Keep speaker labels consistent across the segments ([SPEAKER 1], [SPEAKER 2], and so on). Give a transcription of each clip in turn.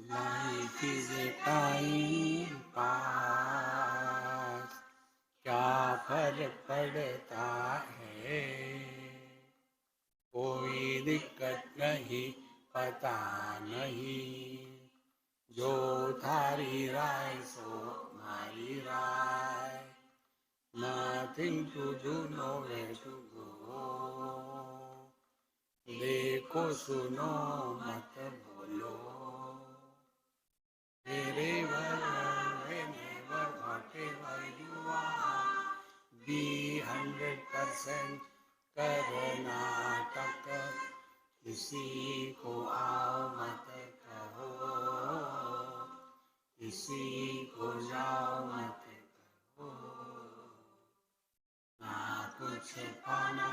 [SPEAKER 1] Life is a time pass, क्या फर्क पड़ता है, कोई दिक्कत नहीं, पता नहीं, जो थारी राय सो मारी राय, nothing to do, nowhere to go, देखो सुनो मत बोलो, wherever, whenever, whatever you are, be 100% Karnataka, किसी को आओ मत कहो, किसी को जाओ मत कहो, ना कुछ पाना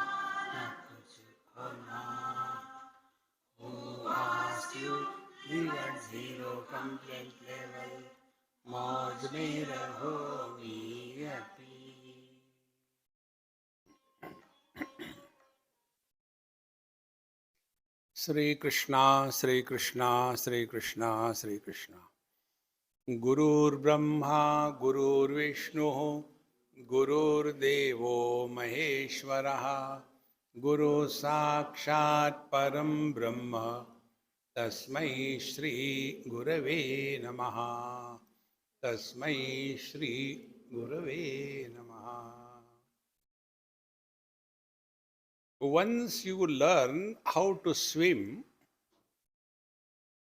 [SPEAKER 1] ना कुछ खोना, who asked you, live at zero complaint level, मौज में रहो, be happy. Shri Krishna, Shri Krishna, Shri Krishna, Shri Krishna. Gurur Brahma, Gurur Vishnu, Gurur Devo Maheshwaraha, Guru Sakshat Param Brahma, Tasmai Shri Gurave Namaha, Tasmai Shri Gurave Namaha. Once you learn how to swim,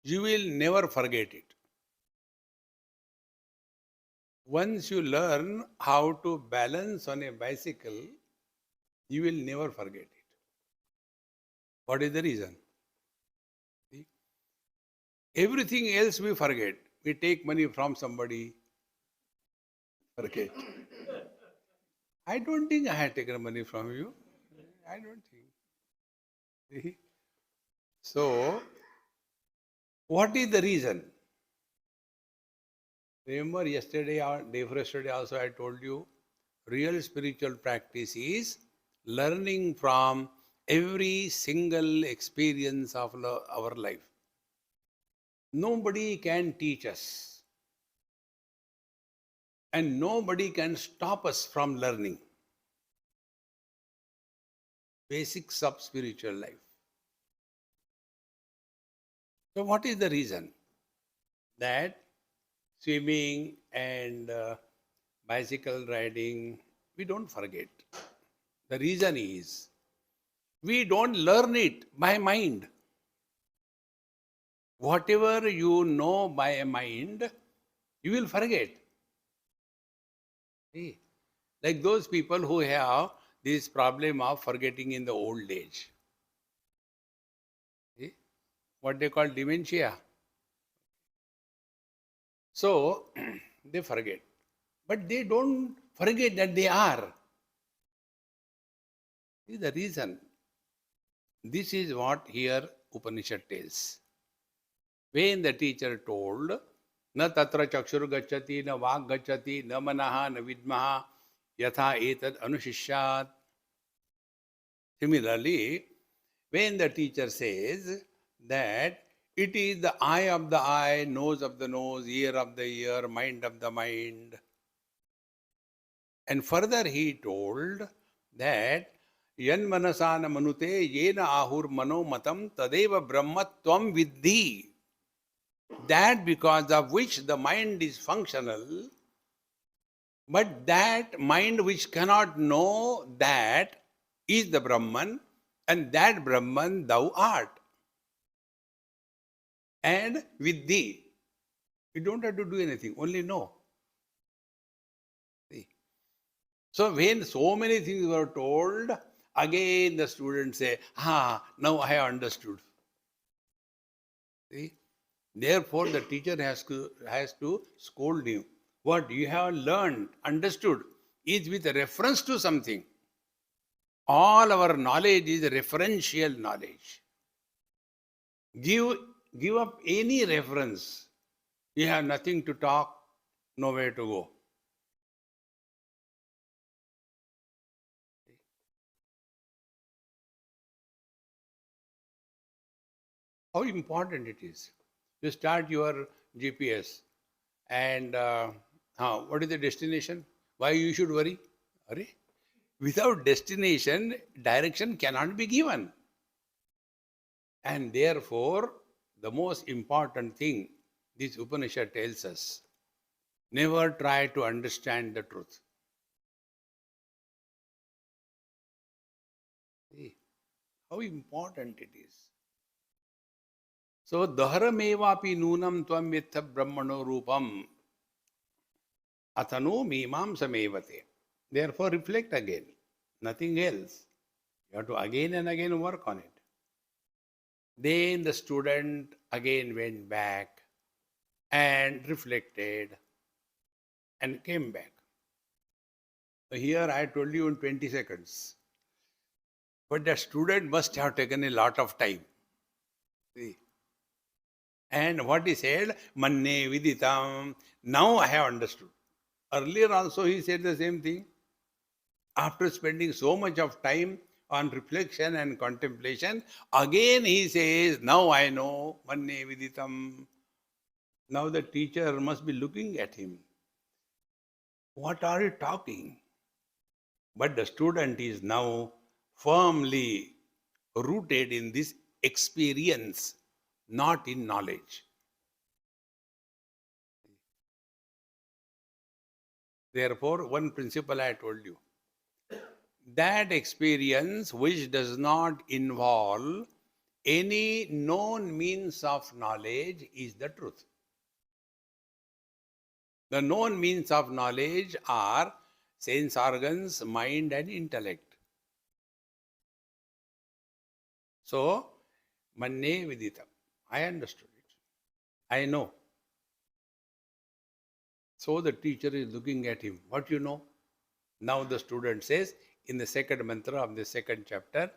[SPEAKER 1] you will never forget it. Once you learn how to balance on a bicycle, you will never forget it. What is the reason? See? Everything else we forget. We take money from somebody, forget. I don't think I had taken money from you. I don't think. See? So, what is the reason? Remember yesterday or day before yesterday also I told you, real spiritual practice is learning from every single experience of our life. Nobody can teach us and nobody can stop us from learning basics of spiritual life. So what is the reason that swimming and bicycle riding we don't forget? The reason is we don't learn it by mind. Whatever you know by a mind, you will forget. See? Like those people who have this problem of forgetting in the old age. See? What they call dementia. So, they forget. But they don't forget that they are. See the reason. This is what here Upanishad tells. When the teacher told, na tatra chakshur gacchati, na vak gacchati, na manaha, na vidmaha, yatha etad anushishyat. Similarly, when the teacher says that it is the eye of the eye, nose of the nose, ear of the ear, mind of the mind. And further he told that yan manasana manute yena ahur mano matam tadeva brahmatvam viddhi. That because of which the mind is functional, but that mind which cannot know that is the Brahman, and that Brahman thou art. And viddhi. You don't have to do anything, only know. See? So when so many things were told, again the students say, now I have understood. See? Therefore the teacher has to scold you. What you have learned, understood, is with reference to something. All our knowledge is referential knowledge. Give up any reference. You have nothing to talk, nowhere to go. How important it is. You start your GPS. And what is the destination? Why you should worry? Arre? Without destination, direction cannot be given. And therefore, the most important thing this Upanishad tells us, never try to understand the truth. See how important it is. So, daharamevapi nunam tvam yatha brahmano rupam athano mimam samevate. Therefore, reflect again. Nothing else. You have to again and again work on it. Then the student again went back and reflected and came back. So here I told you in 20 seconds. But the student must have taken a lot of time. See? And what he said, manne viditam, now I have understood. Earlier also he said the same thing. After spending so much of time on reflection and contemplation, again he says, now I know, manne viditam. Now the teacher must be looking at him. What are you talking? But the student is now firmly rooted in this experience, not in knowledge. Therefore, one principle I told you, that experience which does not involve any known means of knowledge is the truth. The known means of knowledge are sense organs, mind and intellect. So, manne viditam. I understood it. I know. So the teacher is looking at him. What you know? Now the student says in the second mantra of the second chapter,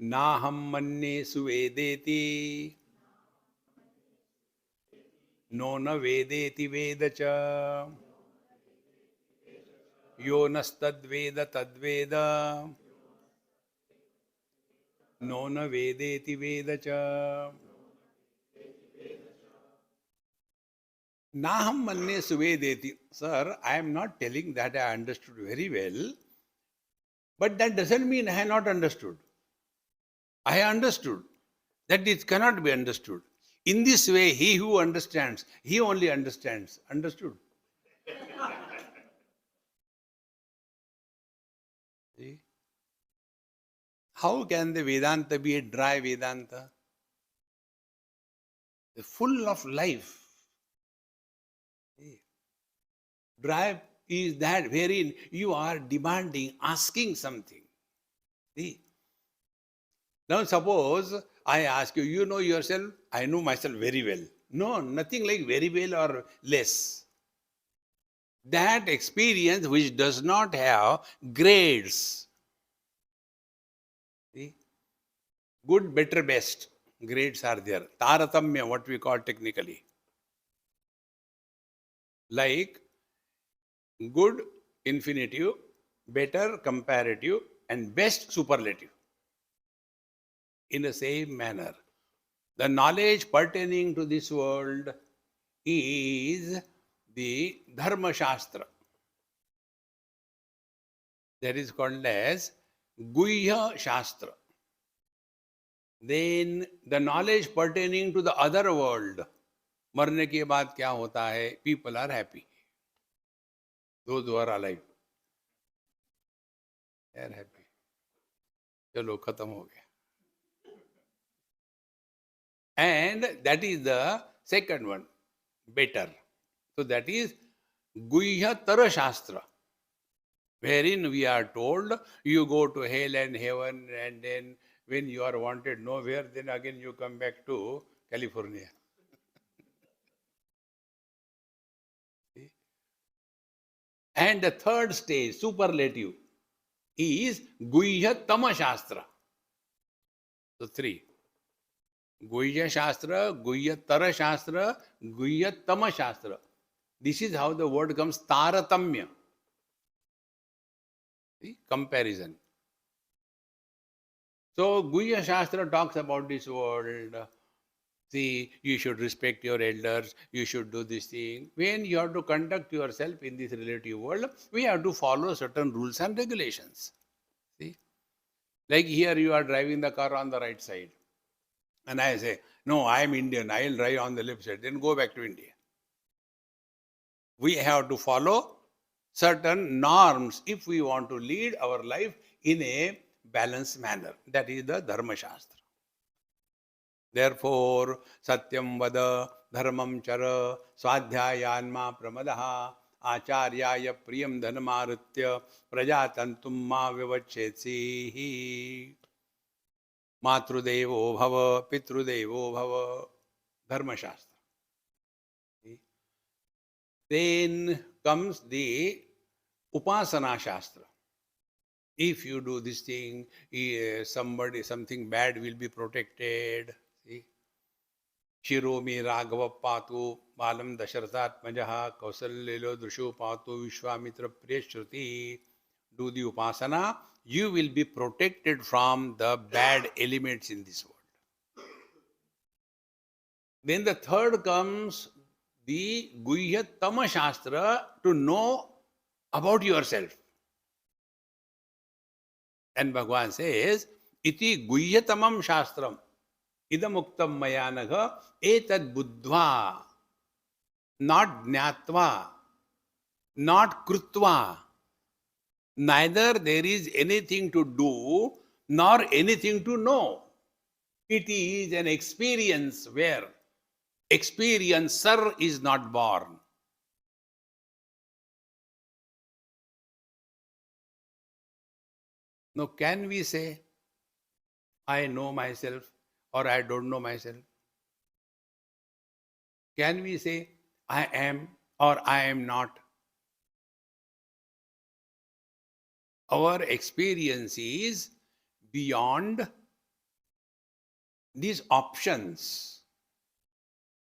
[SPEAKER 1] Naham manne suvedeti, no na vedeti vedacha, yo nastadveda tadveda, no na vedeti vedacha. Naham manne suvedeti. Sir, I am not telling that I understood very well, but that doesn't mean I have not understood. I understood that it cannot be understood. In this way, he who understands, he only understands. Understood? See? How can the Vedanta be a dry Vedanta? Full of life. See? Dry is that wherein you are demanding, asking something. See? Now suppose I ask you, you know yourself? I know myself very well. No, nothing like very well or less. That experience which does not have grades. See? Good, better, best. Grades are there. Taratamya, what we call technically. Like good, infinitive, better, comparative, and best, superlative. In the same manner, the knowledge pertaining to this world is the Dharma Shastra. That is called as Guhya Shastra. Then the knowledge pertaining to the other world, मरने के बाद क्या होता है? People are happy. Those who are alive, they are happy. चलो खत्म हो गया. And that is the second one, better. So that is Guhya Tara Shastra, wherein we are told you go to hell and heaven, and then when you are wanted nowhere, then again you come back to California. And the third stage, superlative, is Guhya Tama Shastra. So three. Guhya Shastra, Guhya Tara Shastra, Guhya Tama Shastra. This is how the word comes Taratamya. See? Comparison. So Guhya Shastra talks about this world. See, you should respect your elders, you should do this thing. When you have to conduct yourself in this relative world, we have to follow certain rules and regulations. See, like here you are driving the car on the right side. And I say, no, I am Indian, I will drive on the left side. Then go back to India. We have to follow certain norms if we want to lead our life in a balanced manner. That is the Dharma Shastra. Therefore, Satyam Vada, Dharmam Chara, Swadhyayanma Pramadaha, Acharyaya Priyam Dhanamaritya, Prajatantum Ma Vivachetsi, Matrudevo Bhava, Pitrudevo Bhava, Dharma Shastra. Then comes the Upasana Shastra. If you do this thing, something bad will be protected. See? Shiromi Raghava Patu Balam Dasharathatmajaha Kausalelo Drushu Patu Vishwamitra Priyashruti. Do the Upasana, you will be protected from the bad elements in this world. Then the third comes the Guhyattama Shastra, to know about yourself. And Bhagavan says, Iti Guhyatamam Shastram, Idamuktam Mayanaga, Etad Buddhva, not Jnatva, not Krutva. Neither there is anything to do, nor anything to know. It is an experience where experiencer is not born. Now, can we say, I know myself or I don't know myself? Can we say, I am or I am not? Our experience is beyond these options.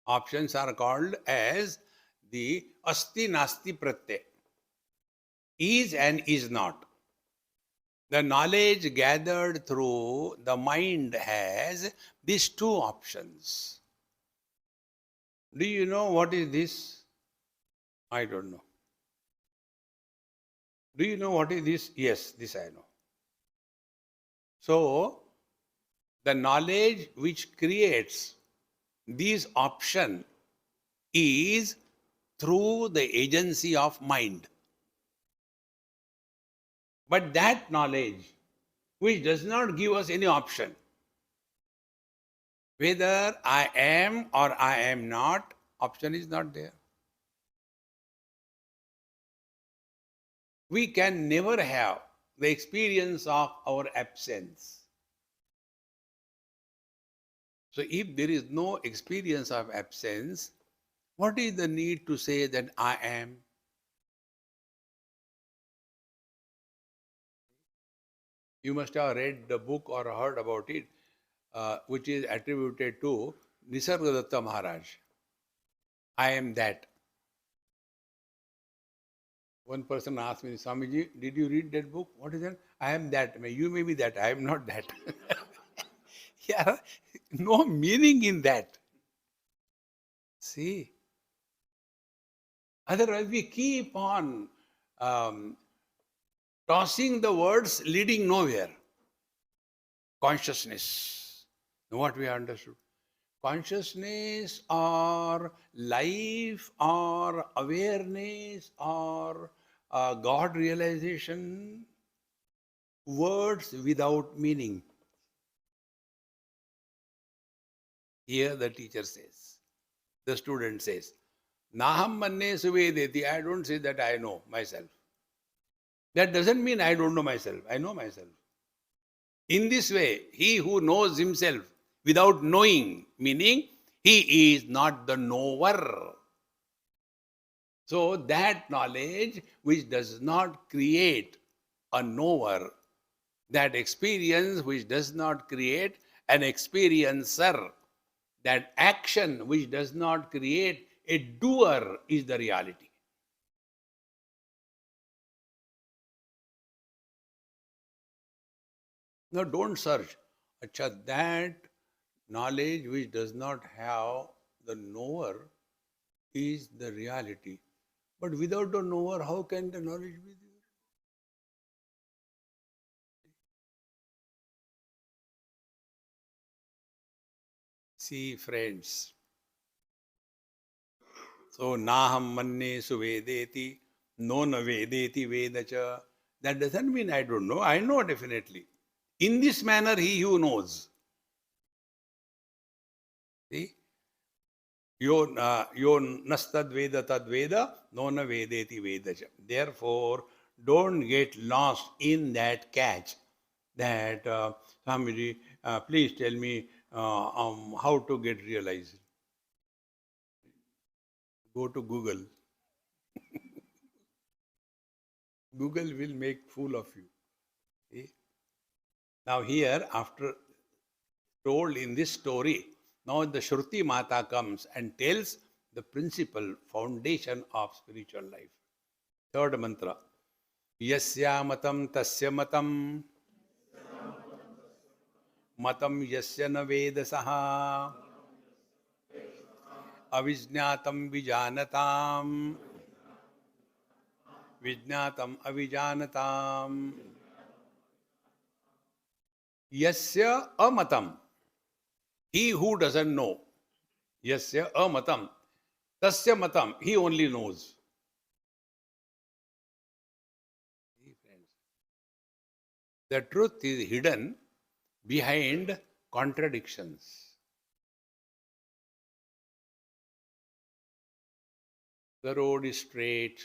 [SPEAKER 1] Options are called as the asti nasti pratyay. Is and is not. The knowledge gathered through the mind has these two options. Do you know what is this? I don't know. Do you know what is this? Yes, this I know. So, the knowledge which creates this option is through the agency of mind. But that knowledge which does not give us any option, whether I am or I am not, option is not there. We can never have the experience of our absence. So if there is no experience of absence, what is the need to say that I am? You must have read the book or heard about it, which is attributed to Nisargadatta Maharaj. I am that. One person asked me, Swamiji, did you read that book? What is that? I am that. You may be that. I am not that. Yeah, no meaning in that. See? Otherwise, we keep on tossing the words leading nowhere. Consciousness. What we understood. Consciousness or life or awareness or God realization, words without meaning. Here the teacher says, the student says, Naham manne suvedeti, I don't say that I know myself. That doesn't mean I don't know myself. I know myself. In this way, he who knows himself without knowing, meaning he is not the knower. So that knowledge which does not create a knower, that experience which does not create an experiencer, that action which does not create a doer is the reality. Now don't search. Acha, that Knowledge which does not have the knower is the reality. But without the knower, how can the knowledge be there? See, friends. So, naham manne suvedeti, no na vedeti vedacha. That doesn't mean I don't know. I know definitely. In this manner, he who knows. See? Yo nastad veda tad veda, no na vedeti vedacha. Therefore, don't get lost in that catch that Swamiji, please tell me how to get realized. Go to Google. Google will make fool of you. See? Now here, after told in this story, now the Shruti Mata comes and tells the principal foundation of spiritual life. Third mantra. Yasya matam tasya matam matam yasya na vedasaha avijnatam vijanatam vijnatam avijanatam yasya amatam. He who doesn't know. Yasya amatam. Tasya matam. He only knows. The truth is hidden behind contradictions. The road is straight,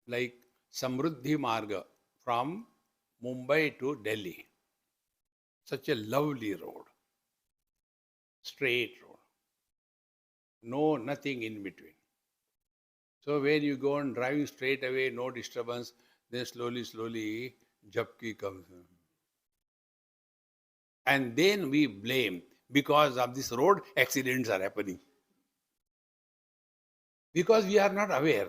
[SPEAKER 1] like Samruddhi Marga from Mumbai to Delhi. Such a lovely road. Straight road. No, nothing in between. So when you go on driving straight away, no disturbance, then slowly, Jhapki comes. And then we blame, because of this road, accidents are happening. Because we are not aware.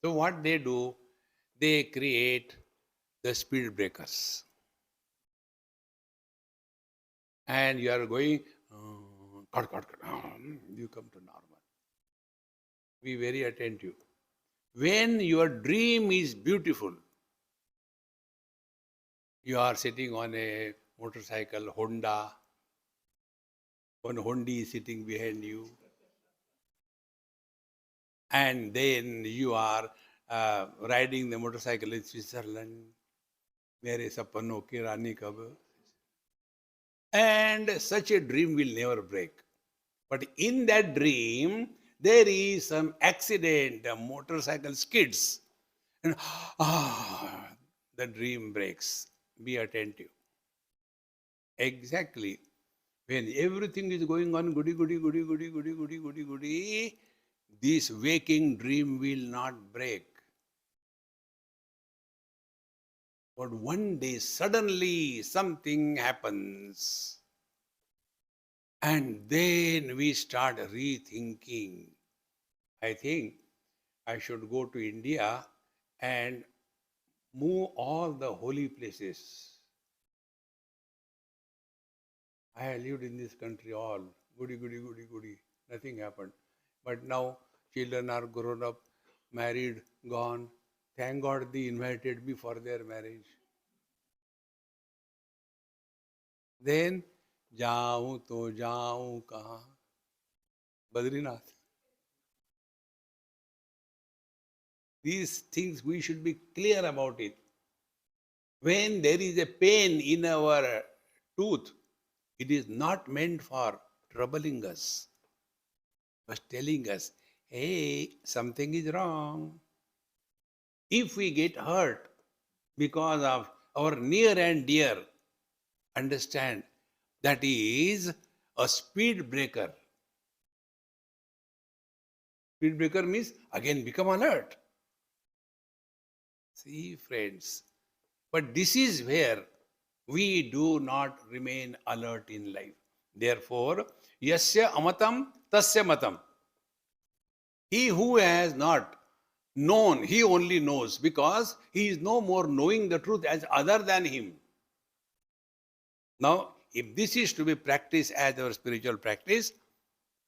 [SPEAKER 1] So what they do, they create the speed breakers. And you are going, you come to normal. Be very attentive. When your dream is beautiful, you are sitting on a motorcycle, Honda, one Hondi is sitting behind you, and then you are riding the motorcycle in Switzerland, mere sapano ki rani kab. And such a dream will never break. But in that dream, there is some accident, a motorcycle skids, and the dream breaks. Be attentive. Exactly. When everything is going on goody, this waking dream will not break. But one day, suddenly, something happens. And then we start rethinking. I think I should go to India and move all the holy places. I lived in this country all, goody, nothing happened. But now children are grown up, married, gone. Thank God they invited me for their marriage. Then, जाऊं तो जाऊं कहाँ? Badrinath. These things we should be clear about it. When there is a pain in our tooth, it is not meant for troubling us, but telling us, hey, something is wrong. If we get hurt because of our near and dear, understand that is a speed breaker. Speed breaker means again become alert. See, friends, but this is where we do not remain alert in life. Therefore, yasya amatam tasya matam. He who has not known, he only knows, because he is no more knowing the truth as other than him. Now, if this is to be practiced as our spiritual practice,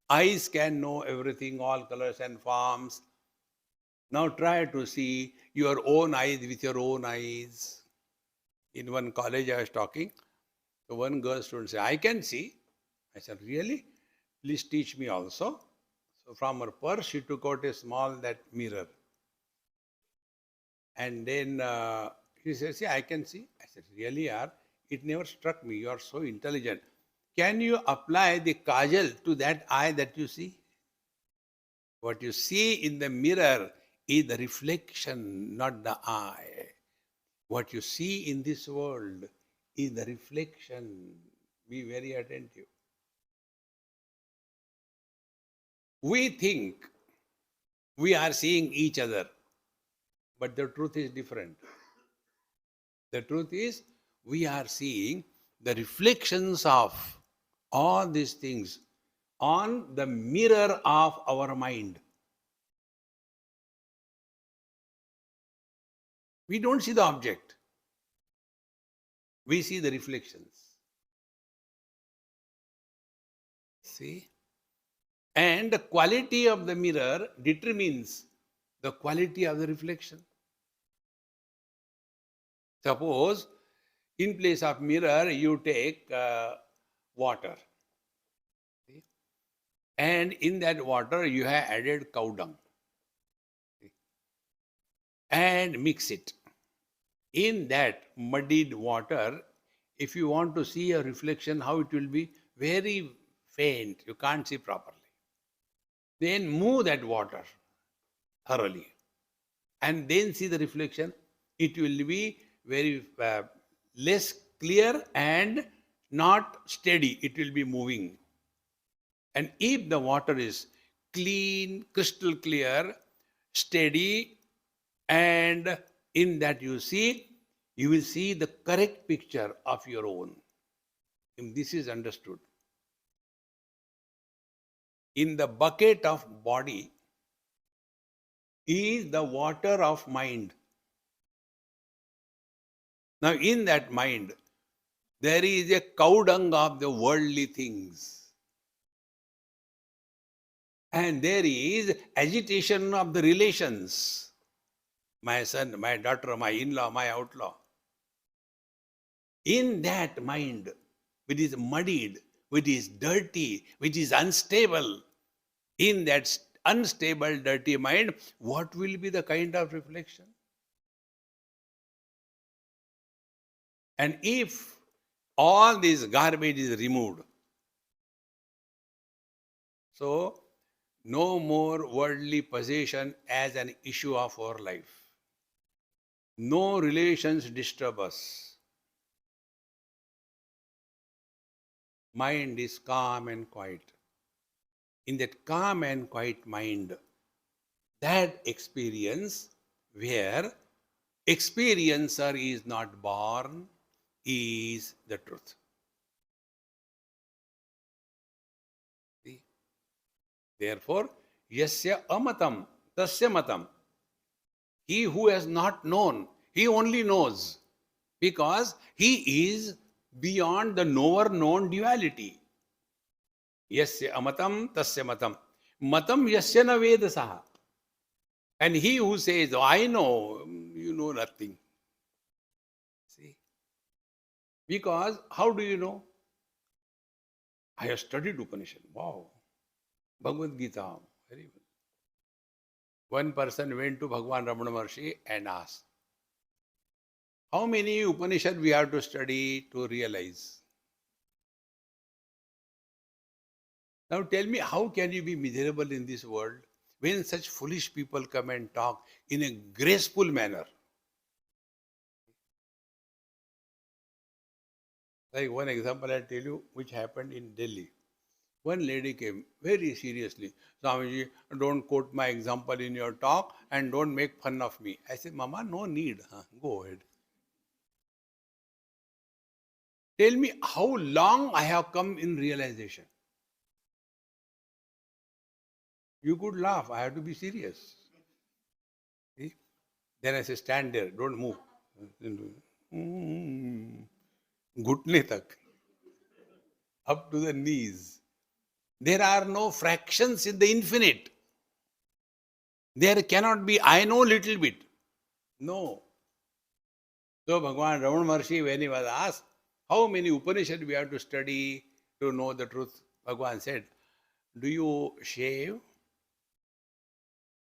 [SPEAKER 1] eyes can know everything, all colors and forms. Now try to see your own eyes with your own eyes. In one college I was talking, so one girl student said, I can see. I said, really? Please teach me also. So from her purse, she took out a small that mirror. And then she said, see, I can see. I said, really, yaar? It never struck me. You are so intelligent. Can you apply the kajal to that eye that you see? What you see in the mirror is the reflection, not the eye. What you see in this world is the reflection. Be very attentive. We think we are seeing each other, but the truth is different. The truth is, we are seeing the reflections of all these things on the mirror of our mind. We don't see the object, we see the reflections. See? And the quality of the mirror determines the quality of the reflection. Suppose in place of mirror you take water. See? And in that water you have added cow dung. See? And mix it. In that muddied water, if you want to see a reflection, how it will be? Very faint. You can't see properly. Then move that water thoroughly and then see the reflection. It will be very less clear and not steady. It will be moving. And if the water is clean, crystal clear, steady, and in that you will see the correct picture of your own. If this is understood. In the bucket of body is the water of mind. Now in that mind, there is a cow dung of the worldly things. And there is agitation of the relations. My son, my daughter, my in-law, my outlaw. In that mind, which is muddied, which is dirty, which is unstable, in that unstable, dirty mind, what will be the kind of reflection? And if all this garbage is removed, so no more worldly possession as an issue of our life. No relations disturb us. Mind is calm and quiet. In that calm and quiet mind, that experience where experiencer is not born is the truth. See? Therefore, yasya amatam, tasya matam. He who has not known, he only knows because he is beyond the knower-known duality. Yasya amatam, tasya matam. Matam yasya na vedasaha. And he who says, oh, I know, you know nothing. See? Because how do you know? I have studied Upanishad. Wow. Bhagavad Gita. Very good. One person went to Bhagwan Ramana Maharshi and asked, how many Upanishad we have to study to realize? Now tell me, how can you be miserable in this world when such foolish people come and talk in a graceful manner? Like one example I tell you, which happened in Delhi. One lady came very seriously. Swamiji, don't quote my example in your talk and don't make fun of me. I said, Mama, no need. Go ahead. Tell me how long I have come in realization. You could laugh. I have to be serious. See? Then I say, stand there. Don't move. Ghutne tak. up to the knees. There are no fractions in the infinite. There cannot be, I know little bit. No. So Bhagavan Ramana Maharshi, when he was asked, how many Upanishads we have to study to know the truth? Bhagavan said, do you shave?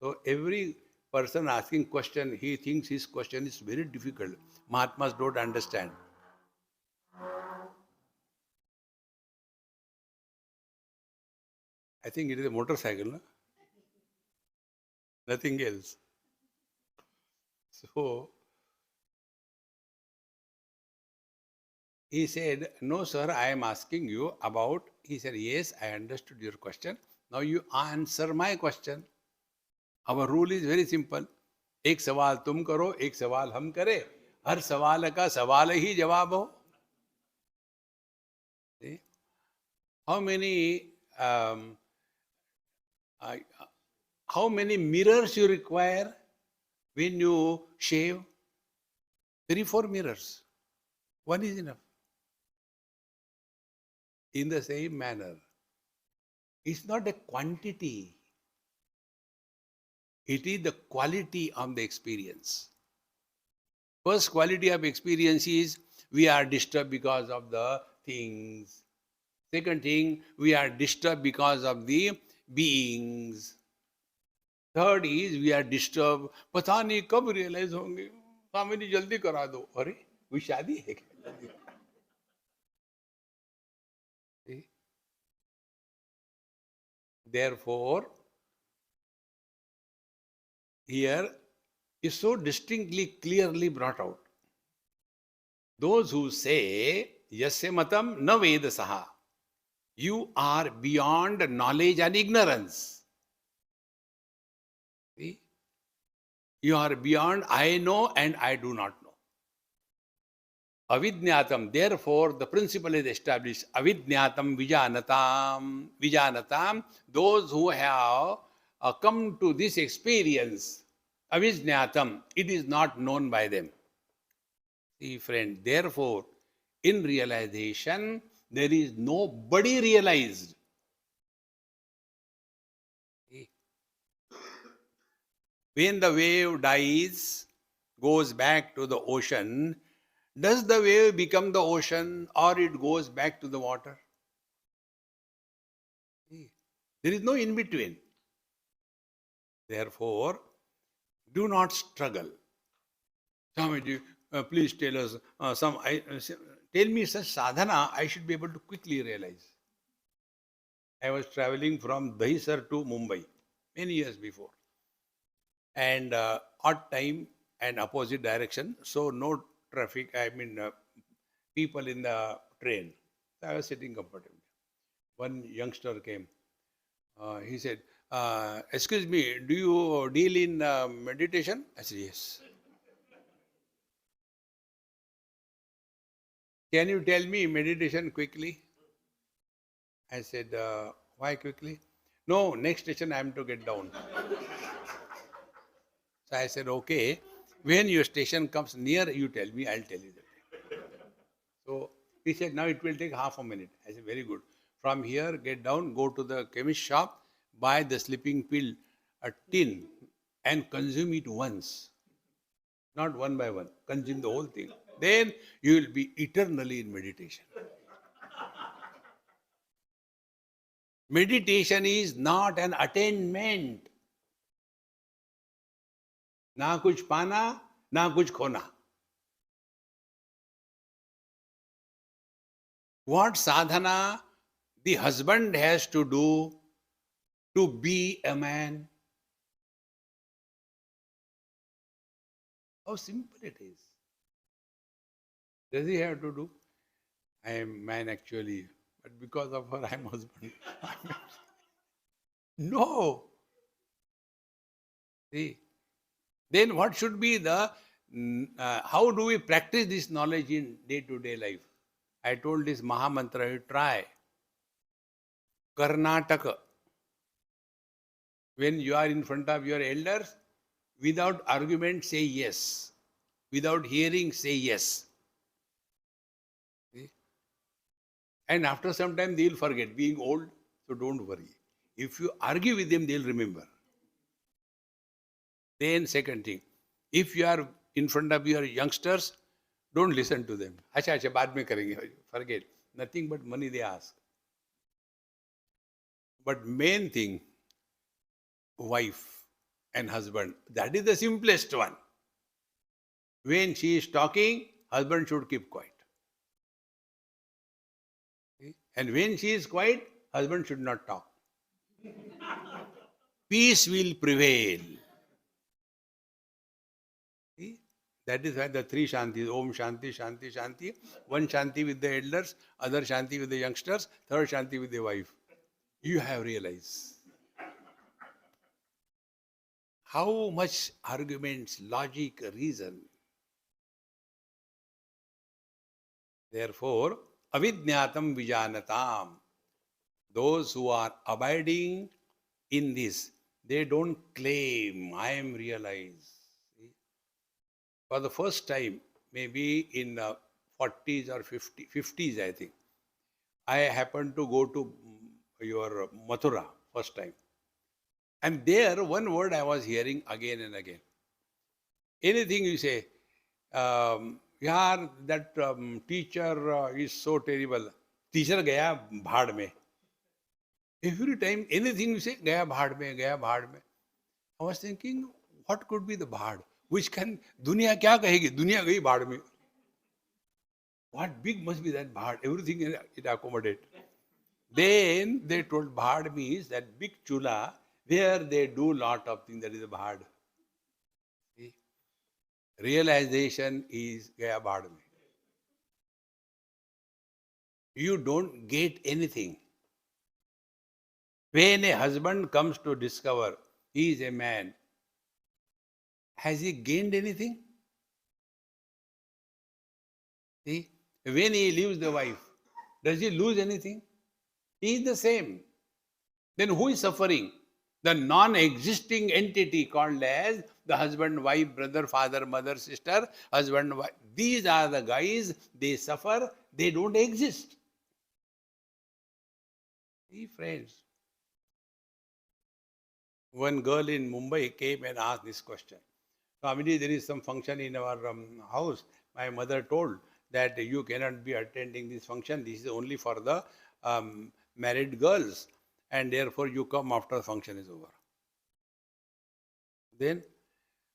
[SPEAKER 1] So every person asking question, he thinks his question is very difficult. Mahatmas don't understand. I think it is a motorcycle, no? Nothing else. So he said, no sir, I am asking you about, he said, yes, I understood your question. Now you answer my question. Our rule is very simple. एक सवाल तुम करो, एक सवाल हम करें. हर सवाल का सवाल ही जवाब हो. See? How many how many mirrors you require when you shave? 3-4 mirrors. One is enough. In the same manner, it's not a quantity. It is the quality of the experience. First quality of experience is we are disturbed because of the things. Second thing, we are disturbed because of the beings. Third is we are disturbed. पता नहीं कब realize होंगे. स्वामी जी जल्दी करा दो. अरे कोई शादी है क्या? Therefore, here is so distinctly, clearly brought out. Those who say, Yasya matam na vedasaha, you are beyond knowledge and ignorance. See? You are beyond I know and I do not know. Avidnyatam, therefore the principle is established. Avidnyatam vijanatam. Vijanatam, those who have come to this experience, avidnyatam, it is not known by them. See friend, therefore in realization there is nobody realized. See? When the wave dies, goes back to the ocean, does the wave become the ocean or it goes back to the water? There is no in between. Therefore, do not struggle. Swamiji, please tell us tell me such sadhana I should be able to quickly realize. I was traveling from Dahisar to Mumbai many years before, and odd time and opposite direction, so no traffic. I mean, people in the train. So I was sitting comfortably. One youngster came. He said, excuse me, do you deal in meditation? I said, yes. Can you tell me meditation quickly? I said, why quickly? No, next station I am to get down. So I said, okay, when your station comes near, you tell me, I'll tell you that. So he said, now it will take half a minute. I said, very good. From here, get down, go to the chemist shop, buy the sleeping pill, a tin, and consume it once. Not one by one. Consume the whole thing. Then you will be eternally in meditation. Meditation is not an attainment. ना कुछ पाना, ना कुछ खोना. What sadhana the husband has to do to be a man? How simple it is. Does he have to do? I am man actually, but because of her I am husband. No. See, then what should be the, how do we practice this knowledge in day-to-day life? I told this Mahamantra, you try. Karnataka. When you are in front of your elders, without argument say yes. Without hearing say yes. See? And after some time, they'll forget, being old, so don't worry. If you argue with them, they'll remember. Then second thing, if you are in front of your youngsters, don't listen to them. Acha, acha, baad mein karenge. Forget. Nothing but money they ask. But main thing, wife and husband, that is the simplest one. When she is talking, husband should keep quiet. And when she is quiet, husband should not talk. Peace will prevail. See? That is why the three Shantis, Om Shanti, Shanti, Shanti. One Shanti with the elders, other Shanti with the youngsters, third Shanti with the wife. You have realized how much arguments, logic, reason. Therefore, avidnyatam vijanatam. Those who are abiding in this, they don't claim, I am realized. See? For the first time, maybe in 40s or 50s, I think, I happened to go to your Mathura first time. And there, one word I was hearing again and again. Anything you say, yaar, that teacher is so terrible. Teacher gaya bhaad mein. Every time, anything you say, gaya bhaad mein, gaya bhaad mein. I was thinking, what could be the bhaad? Which can, dunya kya kahegi? Dunya gayi bhaad mein. What big must be that bhaad? Everything it accommodate. Then they told bhaad means that big chula where they do lot of things, that is a bhaad. See? Realization is gaya bhaad mein. You don't get anything. When a husband comes to discover he is a man, has he gained anything? See? When he leaves the wife, does he lose anything? He is the same. Then who is suffering? The non-existing entity called as the husband, wife, brother, father, mother, sister, husband, wife. These are the guys, they suffer, they don't exist. See, friends. One girl in Mumbai came and asked this question. Swamiji, there is some function in our house. My mother told that you cannot be attending this function. This is only for the married girls. And therefore you come after the function is over. Then,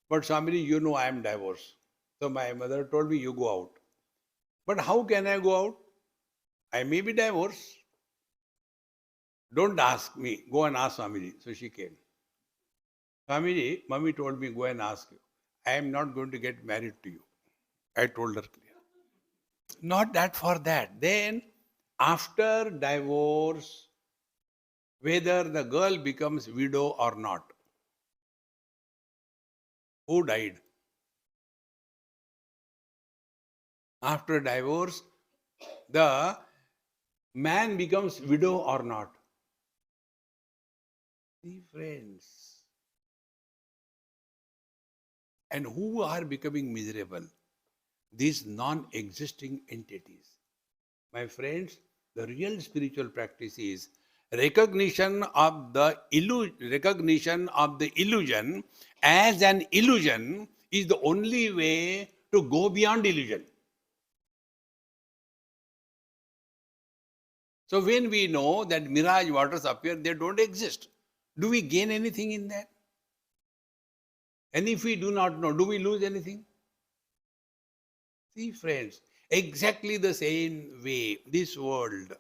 [SPEAKER 1] but Swamiji, you know I am divorced. So my mother told me, you go out. But how can I go out? I may be divorced. Don't ask me. Go and ask Swamiji. So she came. Swamiji, Mummy told me, go and ask you. I am not going to get married to you. I told her clear. Not that for that. Then, after divorce, whether the girl becomes widow or not, who died? After divorce, the man becomes widow or not? See, friends. And who are becoming miserable? These non-existing entities. My friends, the real spiritual practice is recognition of the illusion as an illusion is the only way to go beyond illusion. So when we know that mirage waters appear, they don't exist. Do we gain anything in that? And if we do not know, do we lose anything? See, friends, exactly the same way this world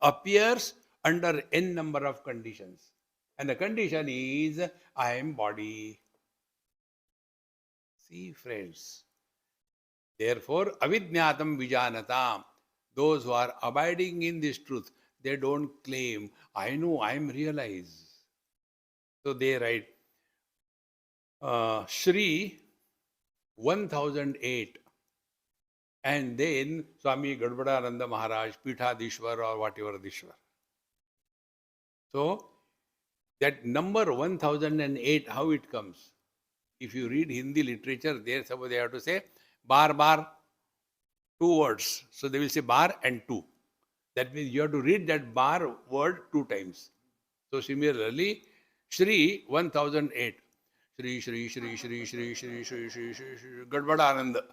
[SPEAKER 1] appears under n number of conditions. And the condition is, I am body. See, friends. Therefore, avidnyatam vijanatam. Those who are abiding in this truth, they don't claim, I know, I am realized. So they write, Shri 1008. And then Swami Gadbadananda Maharaj, Pithadishwar or whatever Dishwar. So, that number 1008, how it comes? If you read Hindi literature, there suppose they have to say bar, bar, two words. So they will say bar and two. That means you have to read that bar word 2 times. So similarly, Shri 1008. Shri Shri Shri Shri Shri Shri Shri Shri Shri Shri Gadbada Ananda.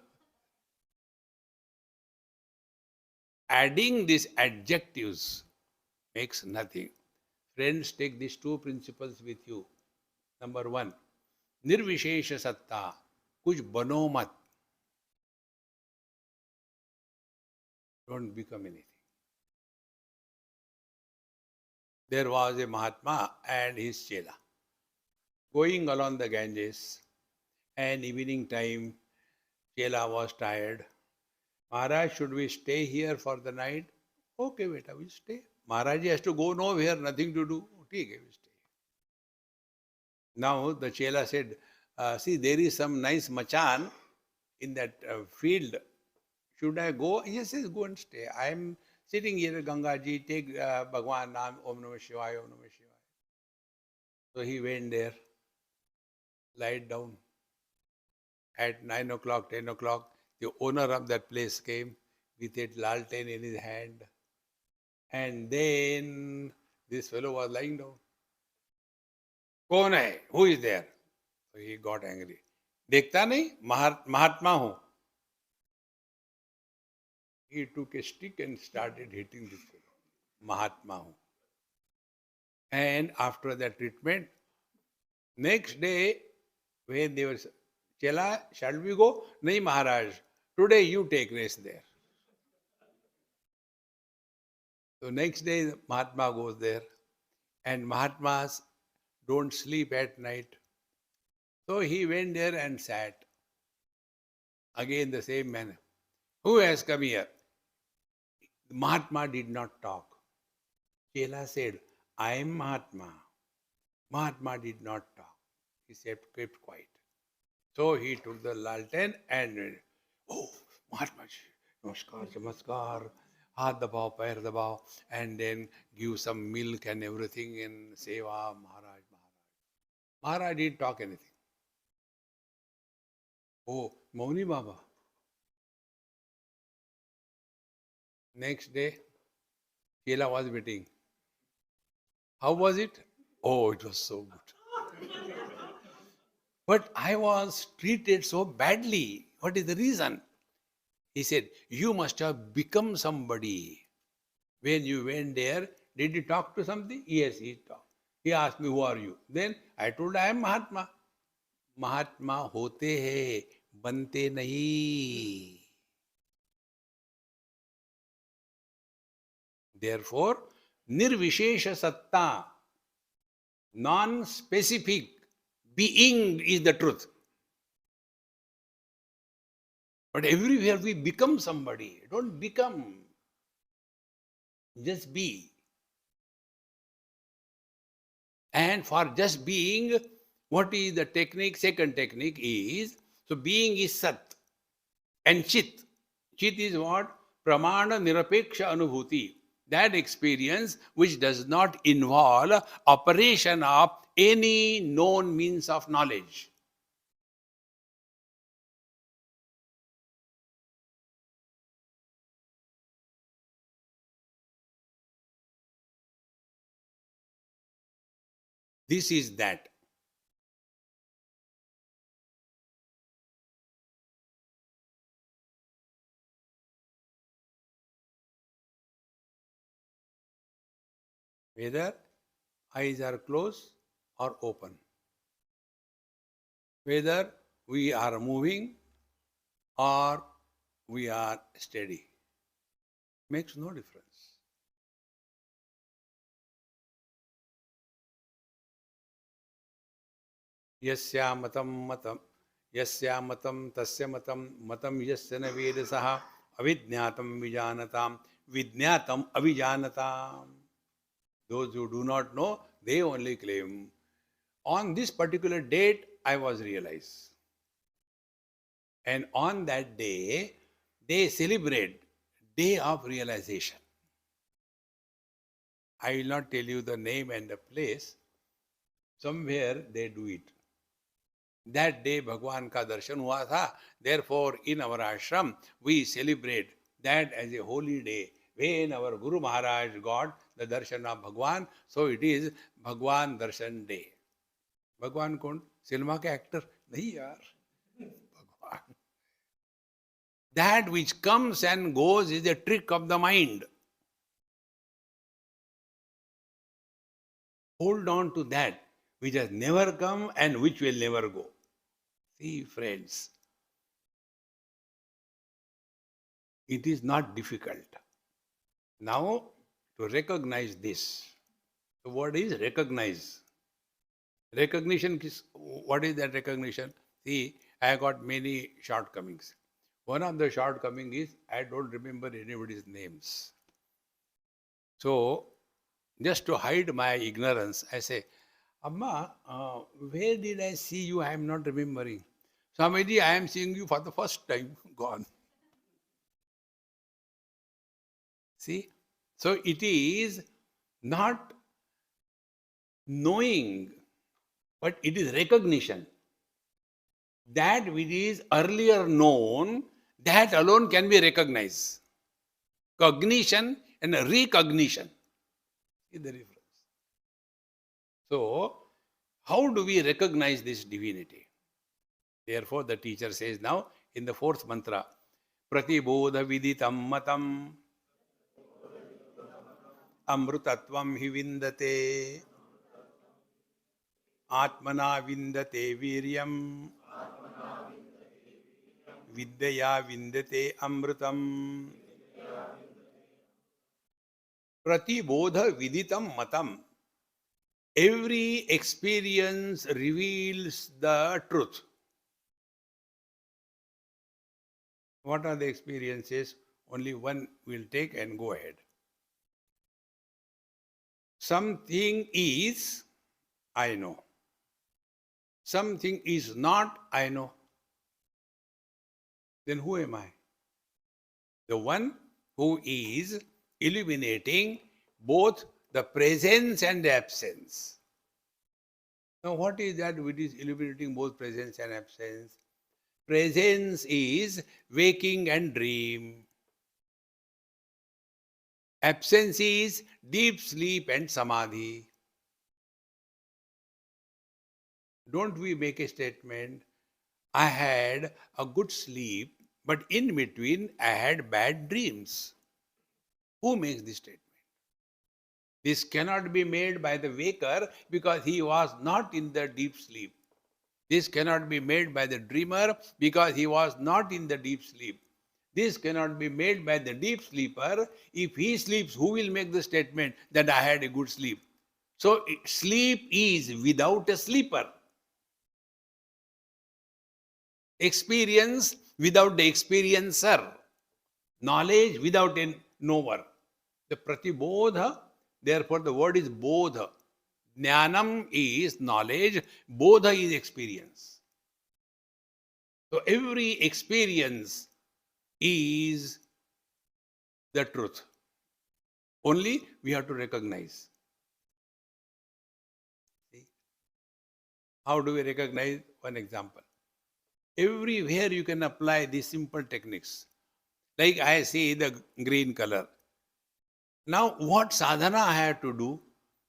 [SPEAKER 1] Adding these adjectives makes nothing. Friends, take these two principles with you. Number one, Nirvishesha Satta. Kuch bano mat. Don't become anything. There was a Mahatma and his Chela going along the Ganges, and evening time, Chela was tired. Maharaj, should we stay here for the night? Okay, beta, we stay. Maharaj has to go nowhere, nothing to do. Okay, we stay. Now the Chela said, see, there is some nice machan in that field. Should I go? Yes, yes, go and stay. I am sitting here, Gangaji, take Bhagwan Naam, Om Namah Shivaya, Om Namah Shivaya. So he went there, lied down. At 9 o'clock, 10 o'clock, the owner of that place came with a lalten in his hand. And then this fellow was lying down. कौन है? Who is there? So he got angry. देखता नहीं महात्मा हूं. He took a stick and started hitting this fellow. Mahatma hu. And after that treatment, next day, when they were, Chela, shall we go? Nahi Maharaj, today you take rest there. So next day, Mahatma goes there. And Mahatmas don't sleep at night. So he went there and sat. Again the same manner. Who has come here? Mahatma did not talk. Chela said, I am Mahatma. Mahatma did not talk. He kept quiet. So he took the lalten and, oh, Mahatma ji, namaskar, namaskar, haath dabao, pair dabao, and then give some milk and everything and seva, Maharaj, Maharaj. Maharaj didn't talk anything. Oh, Mauni Baba. Next day, Chela was waiting. How was it? Oh, it was so good. But I was treated so badly. What is the reason? He said, you must have become somebody. When you went there, did you talk to something? Yes, he talked. He asked me, who are you? Then I told, I am Mahatma. Mahatma hote hai, bante nahi. Therefore, nirvishesha satta, non-specific being is the truth. But everywhere we become somebody. Don't become. Just be. And for just being, what is the technique? Second technique is, so being is Sat and Chit. Chit is what? Pramana Nirapeksha Anubhuti. That experience which does not involve operation of any known means of knowledge. This is that. Whether eyes are closed or open. Whether we are moving or we are steady. Makes no difference. Yasya matam tasya matam yasya na vedasaha avidnyatam vidnyatam avijanatam. Those who do not know, they only claim. On this particular date, I was realized. And on that day, they celebrate Day of Realization. I will not tell you the name and the place. Somewhere they do it. That day Bhagwan ka darshan hua tha. Therefore, in our ashram, we celebrate that as a holy day. when our Guru Maharaj got the darshan of Bhagwan, so it is Bhagwan Darshan Day. Bhagwan कौन? Cinema के actor नहीं यार, भगवान. That which comes and goes is a trick of the mind. Hold on to that which has never come and which will never go. See, friends, it is not difficult. Now, to recognize this, the word is recognize. Recognition, what is that recognition? See, I got many shortcomings. One of the shortcomings is I don't remember anybody's names. So, just to hide my ignorance, I say, Amma, where did I see you? I am not remembering. Swamiji, I am seeing you for the first time. Gone. See? So, it is not knowing, but it is recognition. That which is earlier known, that alone can be recognized. Cognition and recognition is the difference. So, how do we recognize this divinity? Therefore, the teacher says now in the fourth mantra, Pratibodha viditam matam amrutatvam hi vindate atmana vindate viryam vidyaya vindate amrutam. Pratibodha viditam matam. Every experience reveals the truth. What are the experiences? Only one we'll take and go ahead. Something is, I know. Something is not, I know. Then who am I? The one who is illuminating both the presence and the absence. Now, what is that which is illuminating both presence and absence? Presence is waking and dream. Absence is deep sleep and samadhi. Don't we make a statement, I had a good sleep, but in between I had bad dreams. Who makes this statement? This cannot be made by the waker because he was not in the deep sleep. This cannot be made by the dreamer because he was not in the deep sleep. This cannot be made by the deep sleeper. If he sleeps, who will make the statement that I had a good sleep? So sleep is without a sleeper. Experience without the experiencer. Knowledge without a knower. The pratibodha, therefore the word is bodha. Jnanam is knowledge, bodha is experience. So every experience is the truth. Only we have to recognize. See? How do we recognize? One example. Everywhere you can apply these simple techniques. Like I see the green color. Now what sadhana I have to do?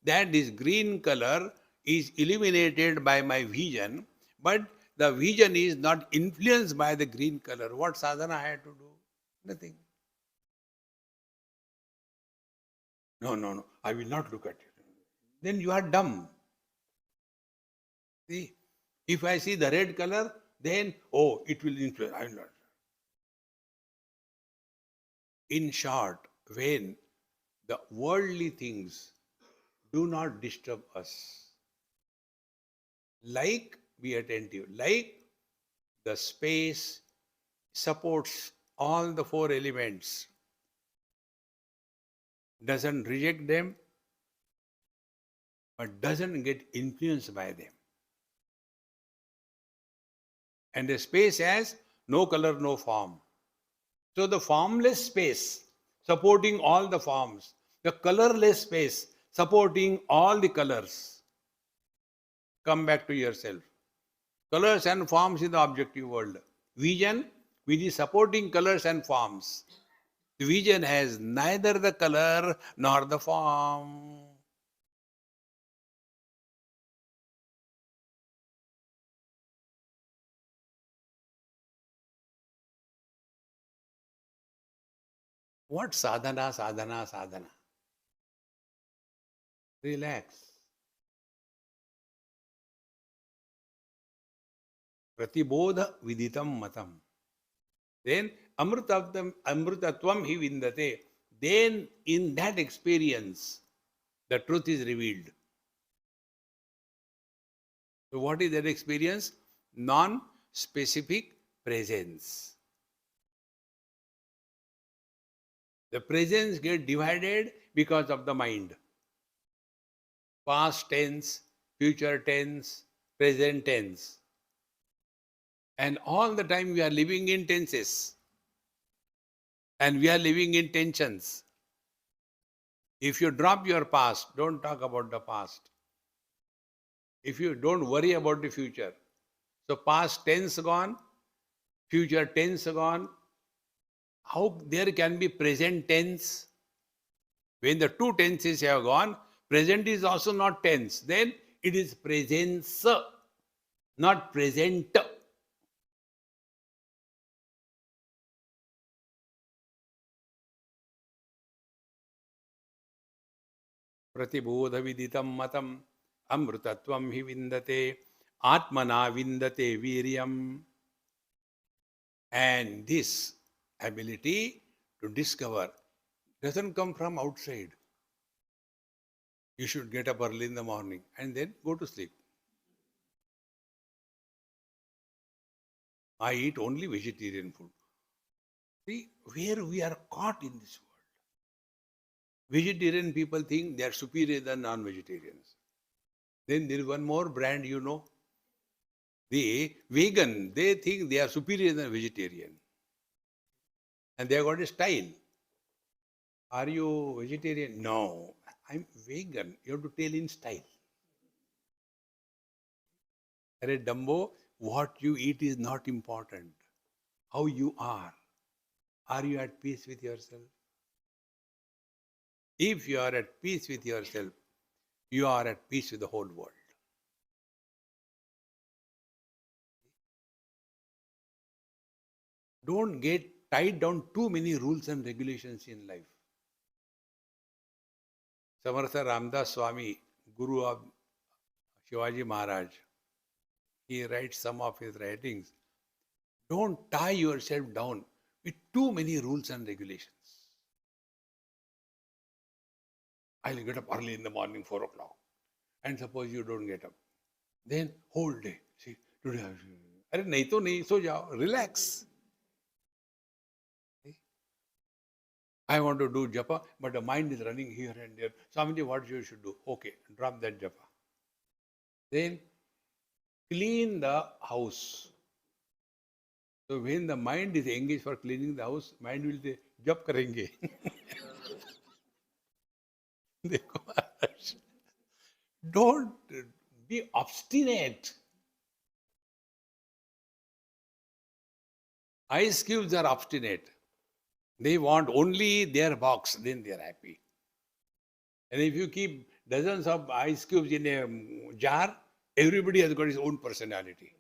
[SPEAKER 1] That this green color is illuminated by my vision, but the vision is not influenced by the green color. What sadhana I have to do? Nothing. No, I will not look at it. Then you are dumb. See, if I see the red color, then, oh, it will influence. I will not. In short, when the worldly things do not disturb us, like, be attentive, like the space supports all the four elements, doesn't reject them, but doesn't get influenced by them. And the space has no color, no form. So the formless space supporting all the forms, the colorless space supporting all the colors. Come back to yourself. Colors and forms in the objective world. Vision, which is supporting colors and forms. Vision has neither the color nor the form. What sadhana, sadhana, sadhana? Relax. Pratibodha viditam matam. Then amrutatvam hi vindate. Then in that experience, the truth is revealed. So what is that experience? Non-specific presence. The presence gets divided because of the mind. Past tense, future tense, present tense. And all the time we are living in tenses. And we are living in tensions. If you drop your past, don't talk about the past. If you don't worry about the future. So past tense gone, future tense gone. How there can be present tense? When the two tenses have gone, present is also not tense. Then it is presence, not present. Pratibodha viditam matam amrutatvam hi vindate atmana vindate viryam. And this ability to discover doesn't come from outside. You should get up early in the morning and then go to sleep. I eat only vegetarian food. See, where we are caught in this world. Vegetarian people think they are superior than non-vegetarians. Then there is one more brand, you know. The vegan, they think they are superior than vegetarian. And they have got a style. Are you vegetarian? No, I'm vegan. You have to tell in style. Arey Dumbo, what you eat is not important. How you are. Are you at peace with yourself? If you are at peace with yourself, you are at peace with the whole world. Don't get tied down too many rules and regulations in life. Samartha Ramdas Swami, Guru of Shivaji Maharaj, he writes some of his writings. Don't tie yourself down with too many rules and regulations. I'll get up early in the morning, 4 o'clock. And suppose you don't get up. Then whole day, see, today Arey nahi to nahi, so jao, relax. I want to do japa, but the mind is running here and there. Swamiji, what you should do? Okay, drop that japa. Then clean the house. So when the mind is engaged for cleaning the house, mind will say, jap karenge. Don't be obstinate. Ice cubes are obstinate. They want only their box, then they are happy. And if you keep dozens of ice cubes in a jar, everybody has got his own personality.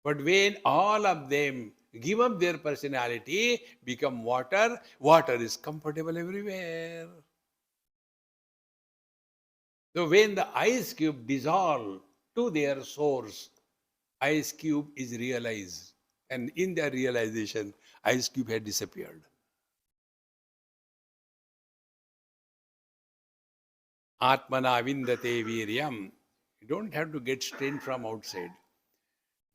[SPEAKER 1] But when all of them give up their personality, become water, water is comfortable everywhere. So when the ice cube dissolve to their source, ice cube is realized. And in their realization, ice cube had disappeared. Atmana vindate viryam. You don't have to get strength from outside.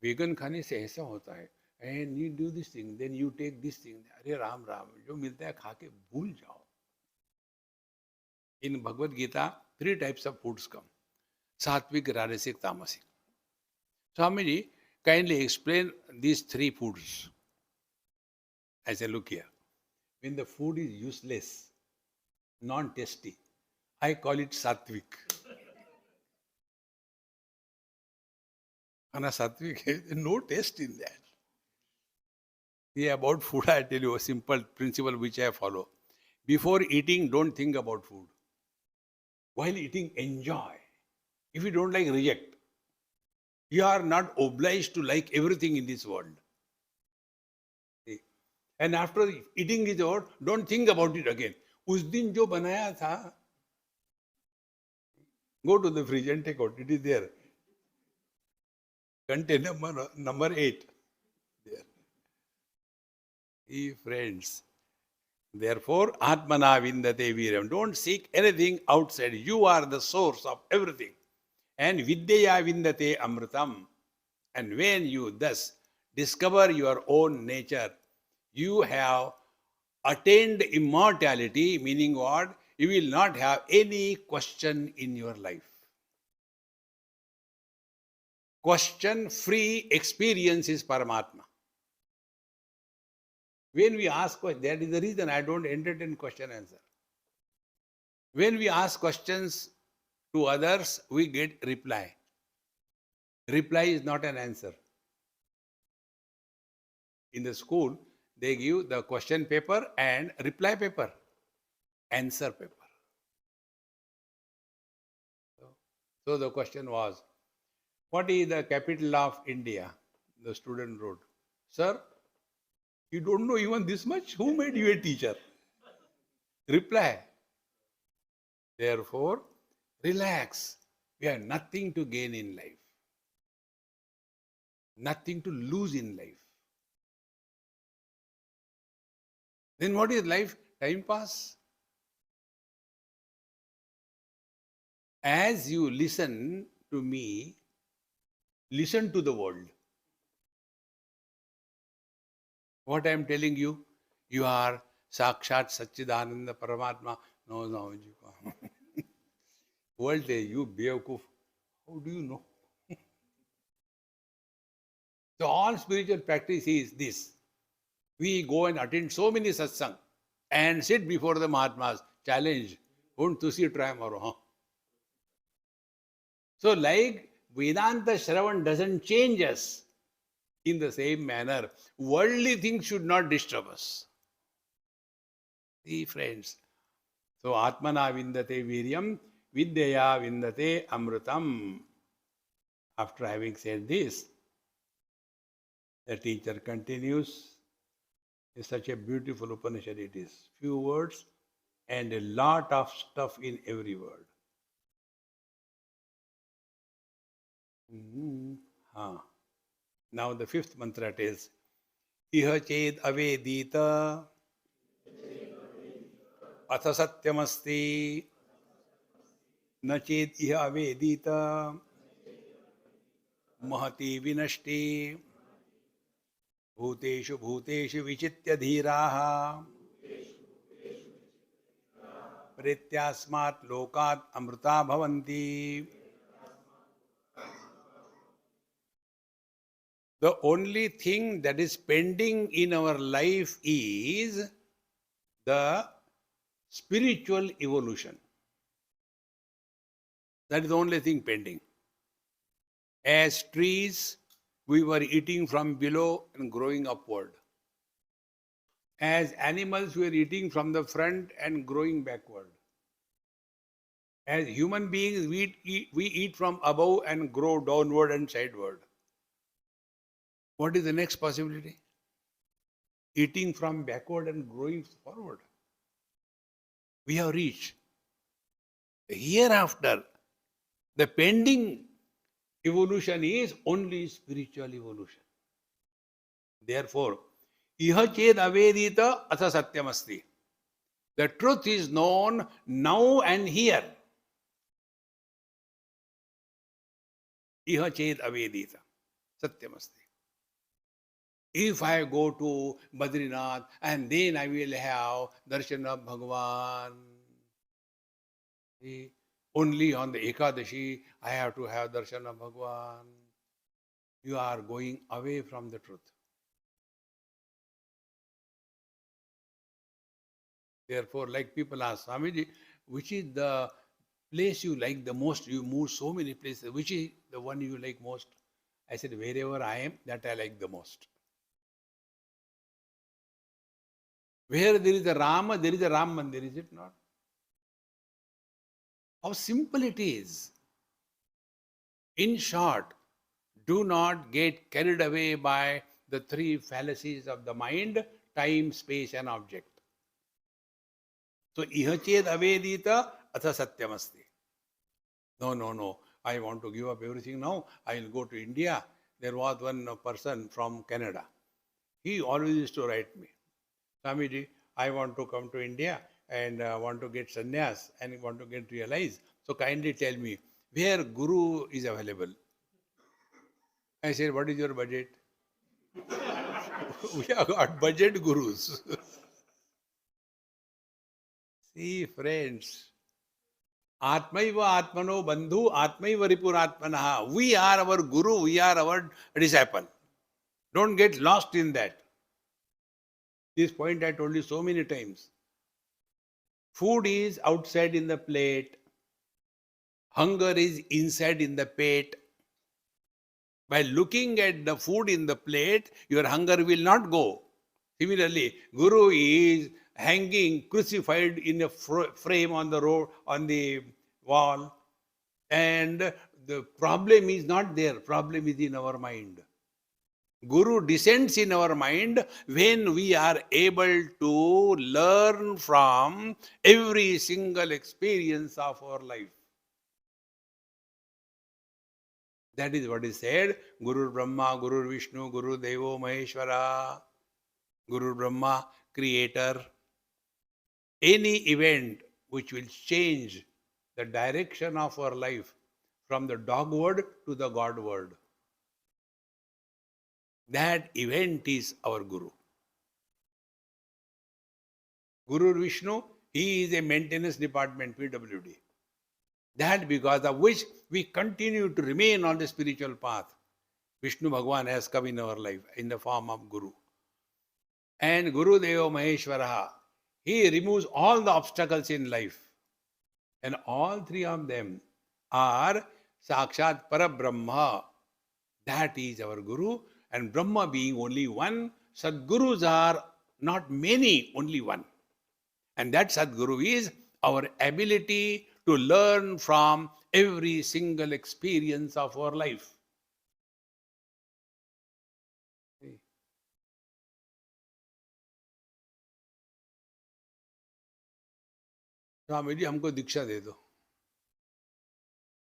[SPEAKER 1] Vegan खाने से ऐसा होता है. And you do this thing, then you take this thing. अरे राम राम, जो मिलता है खा के भूल जाओ. In Bhagavad Gita, 3 types of foods come. Sattvic, Rajasic, Tamasic. Swamiji, kindly explain these 3 foods. I say, look here. When the food is useless, non-tasty, I call it sattvic. And sattvic, no taste in that. See, about food, I tell you a simple principle which I follow. Before eating, don't think about food. While eating, enjoy. If you don't like, reject. You are not obliged to like everything in this world. See? And after eating is over, don't think about it again. उस दिन जो बनाया था, go to the fridge and take out. It is there. Container number 8. There. Friends. Therefore, Atmana Vindate Viram. Don't seek anything outside. You are the source of everything. And Vidyaya Vindate Amritam. And when you thus discover your own nature, you have attained immortality, meaning what? You will not have any question in your life. Question-free experience is Paramatma. When we ask questions, that is the reason I don't entertain question answer. When we ask questions to others, we get reply. Reply is not an answer. In the school, they give the question paper and reply paper, answer paper. So the question was, what is the capital of India? The student wrote, sir, you don't know even this much? Who made you a teacher? Reply. Therefore, relax. We have nothing to gain in life. Nothing to lose in life. Then what is life? Time pass. As you listen to me, listen to the world. What I am telling you, you are Sakshat Satchidananda Paramatma. No. World says, you Bevkuf. How do you know? So all spiritual practice is this. We go and attend so many satsang and sit before the Mahatmas, challenge. Won't Tusi try tomorrow? Huh? So like Vedanta Shravan doesn't change us, in the same manner, worldly things should not disturb us. See, friends. So, Atmana Vindate Viryam, Vidyaya Vindate Amrutam. After having said this, the teacher continues. It's such a beautiful Upanishad it is. Few words and a lot of stuff in every word. Now the fifth mantra tells, Iha ched avedita atha satyamasti na ched iha avedita महति विनष्टि भूतेषु भूतेषु विचित्य धीराः प्रेत्यास्मात् लोकात् अमृता भवन्ति. The only thing that is pending in our life is the spiritual evolution. That is the only thing pending. As trees, we were eating from below and growing upward. As animals, we were eating from the front and growing backward. As human beings, we eat from above and grow downward and sideward. What is the next possibility? Eating from backward and growing forward. We have reached. Hereafter, the pending evolution is only spiritual evolution. Therefore, iha ched avedita atha satyamasti. The truth is known now and here. Iha ched avedita satyamasti. If I go to Badrinath and then I will have darshan of Bhagavan. See? Only on the Ekadashi, I have to have darshan of Bhagavan. You are going away from the truth. Therefore, like people ask, Swamiji, which is the place you like the most? You move so many places. Which is the one you like most? I said, wherever I am, that I like the most. Where there is a Rama, there is a Ram Mandir, is it not? How simple it is. In short, do not get carried away by the three fallacies of the mind: time, space, and object. So, ihached avedita atha satyamasti. No, no, no. I want to give up everything now. I will go to India. There was one person from Canada. He always used to write me, Swamiji, I want to come to India and want to get sannyas and want to get realized. So kindly tell me where Guru is available. I said, what is your budget? We have got budget gurus. See, friends, Atmaiva Atmano Bandhu, Atmaiva Ripuratmanaha. We are our Guru, we are our disciple. Don't get lost in that. This point I told you so many times. Food is outside in the plate. Hunger is inside in the plate. By looking at the food in the plate, your hunger will not go. Similarly, Guru is hanging crucified in a frame on the road, on the wall, and the problem is not there. Problem is in our mind. Guru descends in our mind when we are able to learn from every single experience of our life. That is what is said. Guru Brahma, Guru Vishnu, Guru Devo Maheshwara. Guru Brahma, creator. Any event which will change the direction of our life from the dogward to the Godward, that event is our Guru. Guru Vishnu, he is a maintenance department, PWD. That because of which we continue to remain on the spiritual path. Vishnu Bhagwan has come in our life in the form of Guru. And Guru Deva Maheshwara, he removes all the obstacles in life. And all three of them are Sakshat Parabrahma. That is our Guru. And Brahma being only one, Sadgurus are not many, only one. And that Sadguru is our ability to learn from every single experience of our life. Swami ji हमको दीक्षा दे दो.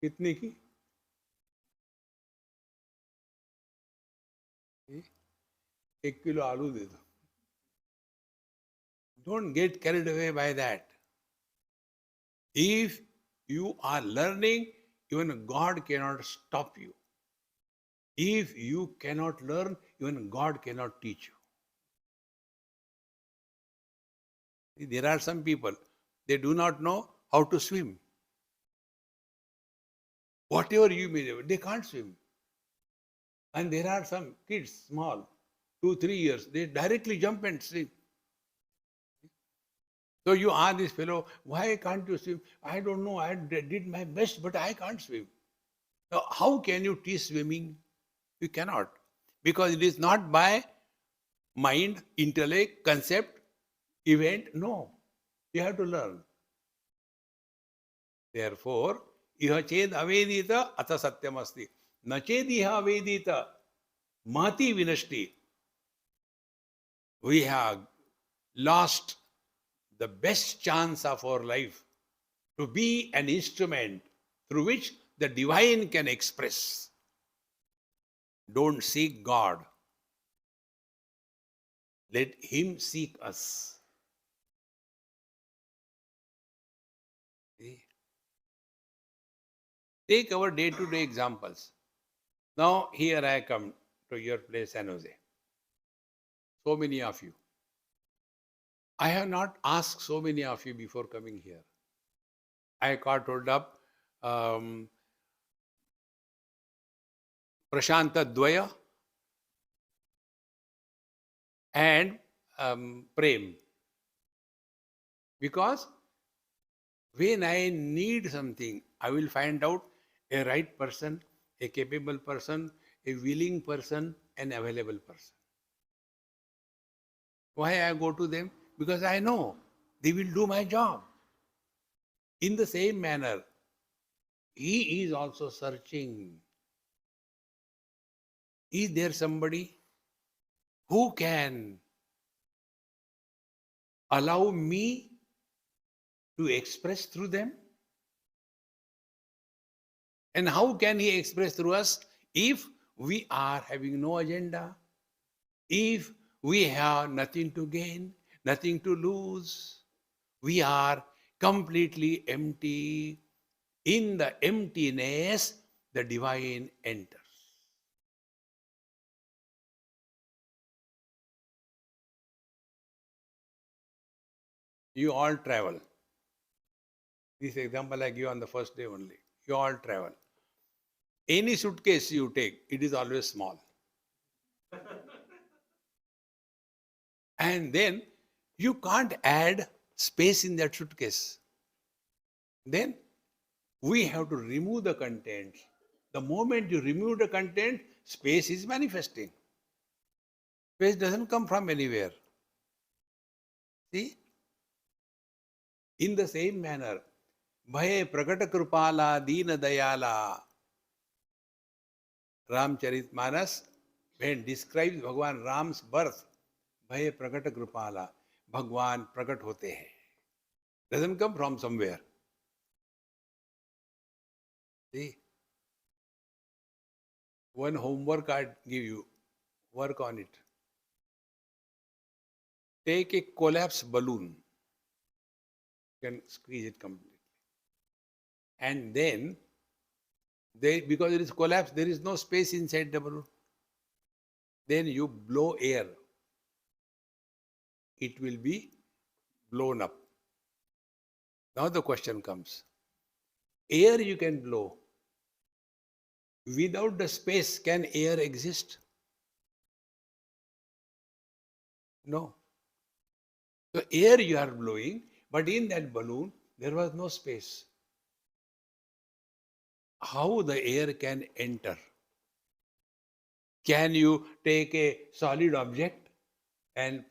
[SPEAKER 1] कितने की? 1 kilo आलू दे दो. Don't get carried away by that. If you are learning, even God cannot stop you. If you cannot learn, even God cannot teach you. There are some people, they do not know how to swim. Whatever you may do, they can't swim. And there are some kids, small, 2-3 years, they directly jump and swim. So you ask this fellow, why can't you swim? I don't know, I did my best, but I can't swim. Now, how can you teach swimming? You cannot. Because it is not by mind, intellect, concept, event. No. You have to learn. Therefore, iha ched avedita atha satyamasti. Na ched iha avedita mati vinashti. We have lost the best chance of our life to be an instrument through which the divine can express. Don't seek God. Let Him seek us. See? Take our day-to-day examples. Now, here I come to your place, San Jose. So many of you. I have not asked so many of you before coming here. I got hold up Prashanta Dwaya and Prem. Because when I need something, I will find out a right person, a capable person, a willing person, an available person. Why I go to them? because I know they will do my job. In the same manner, he is also searching. Is there somebody who can allow me to express through them? And how can he express through us if we are having no agenda? If we have nothing to gain, nothing to lose, we are completely empty. In the emptiness, the divine enters. You all travel. This example I give on the first day only. You all travel. Any suitcase you take, it is always small. And then you can't add space in that suitcase. Then we have to remove the content. The moment you remove the content, space is manifesting. Space doesn't come from anywhere. See? In the same manner, Bhaye Prakata Krupala Deena Dayala, Ramcharitmanas, when describes Bhagwan Ram's birth, Bhaye Prakata Krupala, Bhagwan Prakat hote hai. Doesn't come from somewhere. See? One homework I give you, work on it. Take a collapsed balloon, you can squeeze it completely. And then, because it is collapsed, there is no space inside the balloon. Then you blow air. It will be blown up. Now the question comes. Air you can blow. Without the space, can air exist? No. So air you are blowing, but in that balloon, there was no space. How the air can enter? Can you take a solid object and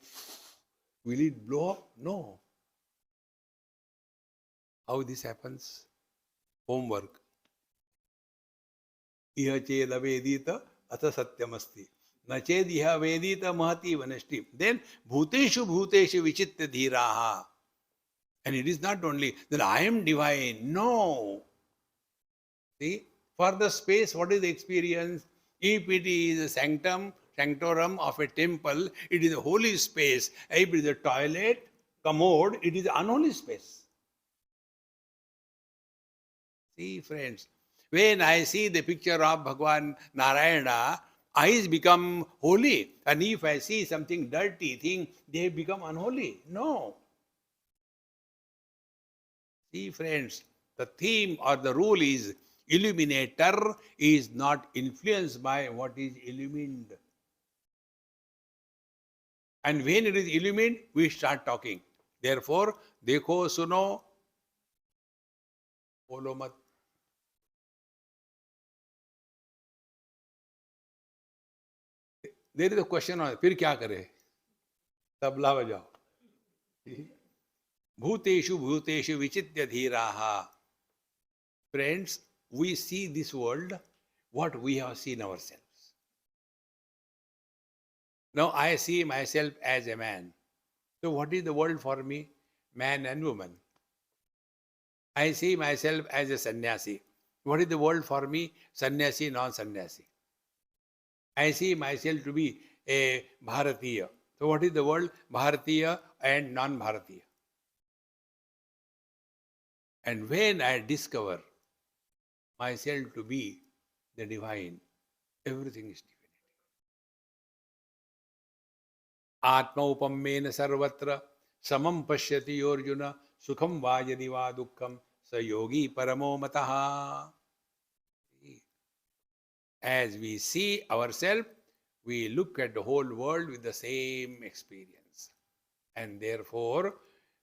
[SPEAKER 1] will it blow up? No. How this happens? Homework. Iha cheda vedita ata satyamasti. Na ched iha vedita mahati vanashti. Then bhuteshu bhuteshu vichitta dhiraha. And it is not only that I am divine. No. See, for the space, what is the experience? If it is a sanctorum of a temple, it is a holy space. If it is a toilet, commode, it is unholy space. See, friends, when I see the picture of Bhagwan Narayana, eyes become holy. And if I see something dirty thing, they become unholy. No. See, friends, the theme or the rule is illuminator is not influenced by what is illumined. And when it is illumined, we start talking. Therefore, dekho suno, bolo mat. There is a question on फिर क्या करे? तबला बजाओ. Bhuteshu bhuteshu vichitya dhiraha. Friends, we see this world what we have seen ourselves. Now I see myself as a man. So what is the world for me? Man and woman. I see myself as a sannyasi. What is the world for me? Sannyasi, non-sannyasi. I see myself to be a Bharatiya. So what is the world? Bharatiya and non-Bharatiya. And when I discover myself to be the divine, everything is divinity. Atma upammena sarvatra samam pashyati yorjuna sukham vajadi va dukkham sa yogi paramo mataha. As we see ourselves, we look at the whole world with the same experience. And therefore,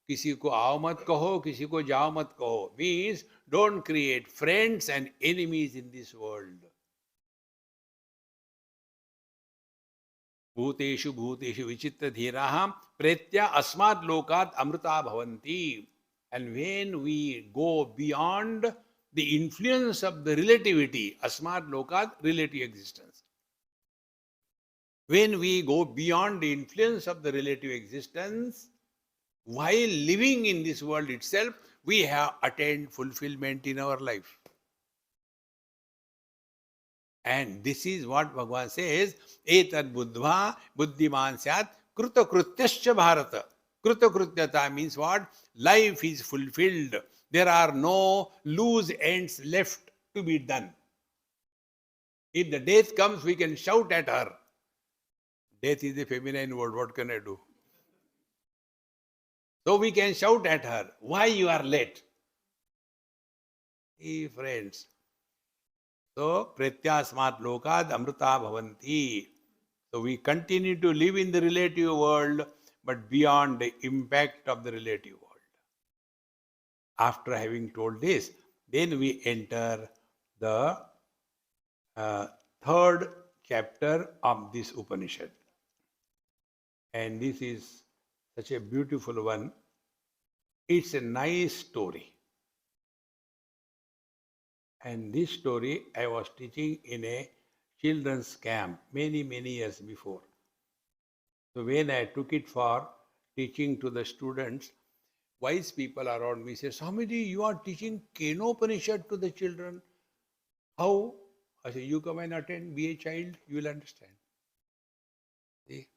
[SPEAKER 1] किसी को आओ मत कहो, किसी को जाओ मत कहो, means don't create friends and enemies in this world. Bhuteshu bhuteshu vichitta dhiraha pretya asmad lokat amrita bhavanti. And when we go beyond the influence of the relativity, asmad lokat, relative existence. When we go beyond the influence of the relative existence, while living in this world itself, we have attained fulfillment in our life. And this is what Bhagavan says, Etad buddhva buddhiman syat krutokrutyascha bharata. Krutokrutyata means what? Life is fulfilled. There are no loose ends left to be done. If the death comes, we can shout at her. Death is a feminine word, what can I do? So we can shout at her, why you are late? Hey friends. So, pratyasmat lokad amrita bhavanti. So, we continue to live in the relative world, but beyond the impact of the relative world. After having told this, then we enter the third chapter of this Upanishad. And this is such a beautiful one. It's a nice story. And this story I was teaching in a children's camp many years before. So when I took it for teaching to the students, wise people around me say, Swamiji, you are teaching Kenopanishad to the children. How? I say, you come and attend, be a child, you will understand. See?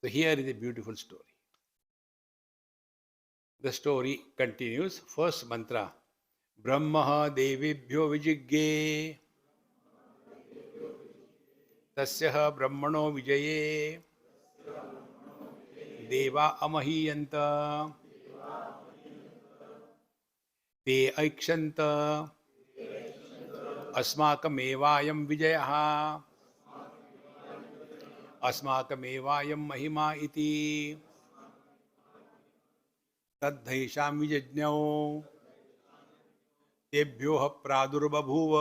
[SPEAKER 1] So here is a beautiful story. The story continues. First mantra. Brahma devibhyo vijigye tasya brahmano vijaye deva amahiyanta te aikshanta asmakamevayam vijayah asmakamevayam mahima iti tadhaisham vijajnyo तेभ्योह प्रादुर्बभूव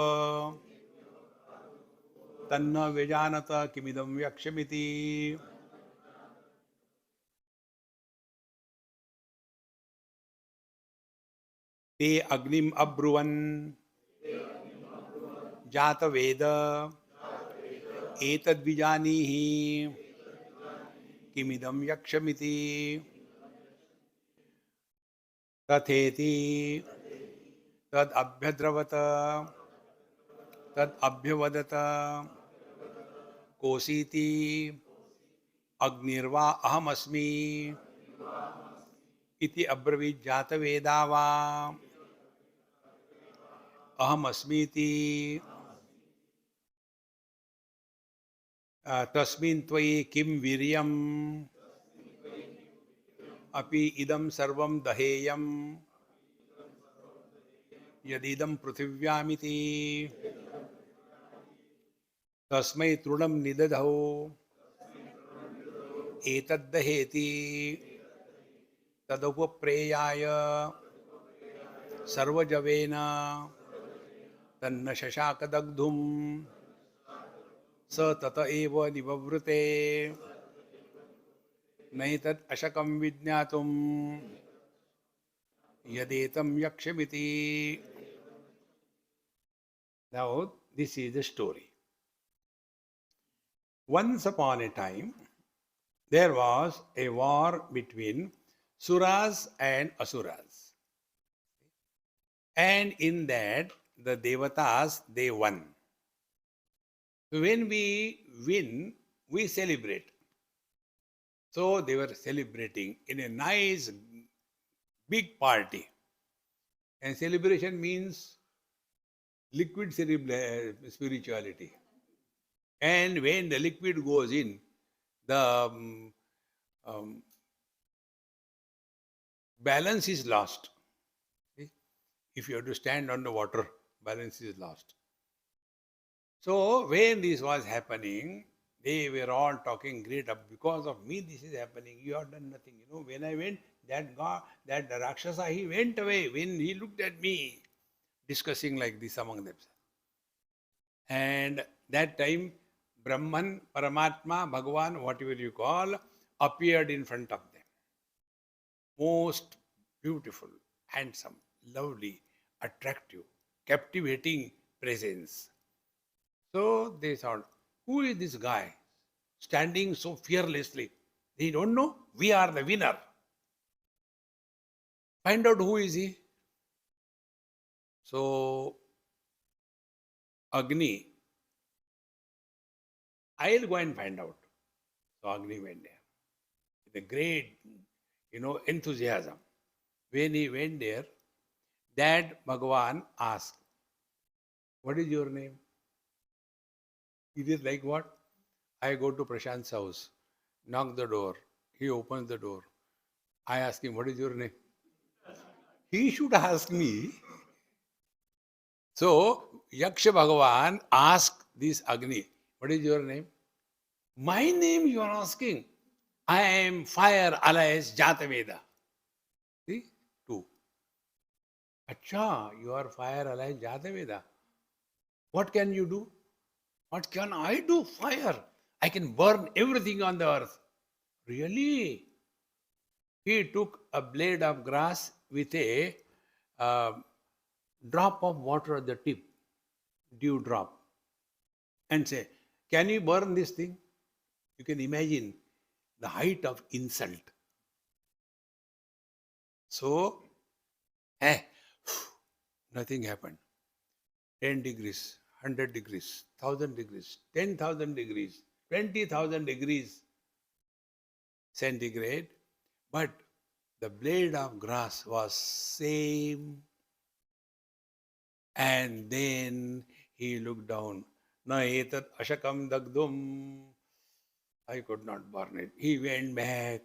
[SPEAKER 1] तन्न व्यजानत किमिदं व्यक्षमिति ते अग्निम अब्रुवन् जातवेद एतद्विजानीहि किमिदं यक्षमिति तथेति तद अभ्यद्रवत तद अभ्यवदत कोसीति अग्निर्वा अहमस्मि इति अब्रवीत् जातवेदा वा अहमस्मीति तस्मिन् त्वयि किं वीर्यम् अपि इदं सर्वं दहेयम् यदिदं पृथिव्यामिति तस्मै तृणं निदधौ एतद्दहेति तदुपप्रेयाय सर्वजवेन तन्न शशाकदग्धुं स तत एव निवव्रते नैतत् अशकं विज्ञातुं यदेतं यक्षमिति. Now, this is the story. Once upon a time, there was a war between Suras and Asuras. And in that, the Devatas, they won. When we win, we celebrate. So they were celebrating in a nice, big party. And celebration means liquid spirituality. And when the liquid goes in, the balance is lost. If you have to stand on the water, balance is lost. So when this was happening, they were all talking great up. Because of me this is happening. You have done nothing. You know, when I went, that God, that Rakshasa, he went away. When he looked at me, discussing like this among themselves. And that time, Brahman, Paramatma, Bhagavan, whatever you call, appeared in front of them. Most beautiful, handsome, lovely, attractive, captivating presence. So they thought, who is this guy standing so fearlessly? They don't know. We are the winner. Find out who is he. So Agni, I'll go and find out. So Agni went there with a great, enthusiasm. When he went there, that Bhagavan asked, what is your name? It is like what? I go to Prashant's house, knock the door. He opens the door. I ask him, what is your name? He should ask me. So, Yaksha Bhagavan asked this Agni, what is your name? My name you are asking. I am fire alias Jataveda. See? Two. Acha, you are fire alias Jataveda. What can you do? What can I do? Fire. I can burn everything on the earth. Really? He took a blade of grass with a drop of water at the tip, dew drop, and say, can you burn this thing? You can imagine the height of insult. So, nothing happened. 10 degrees, 100 degrees, 1000 degrees, 10,000 degrees, 20,000 degrees centigrade, but the blade of grass was same. And then he looked down. Na etat ashakam dagdum. I could not burn it. He went back.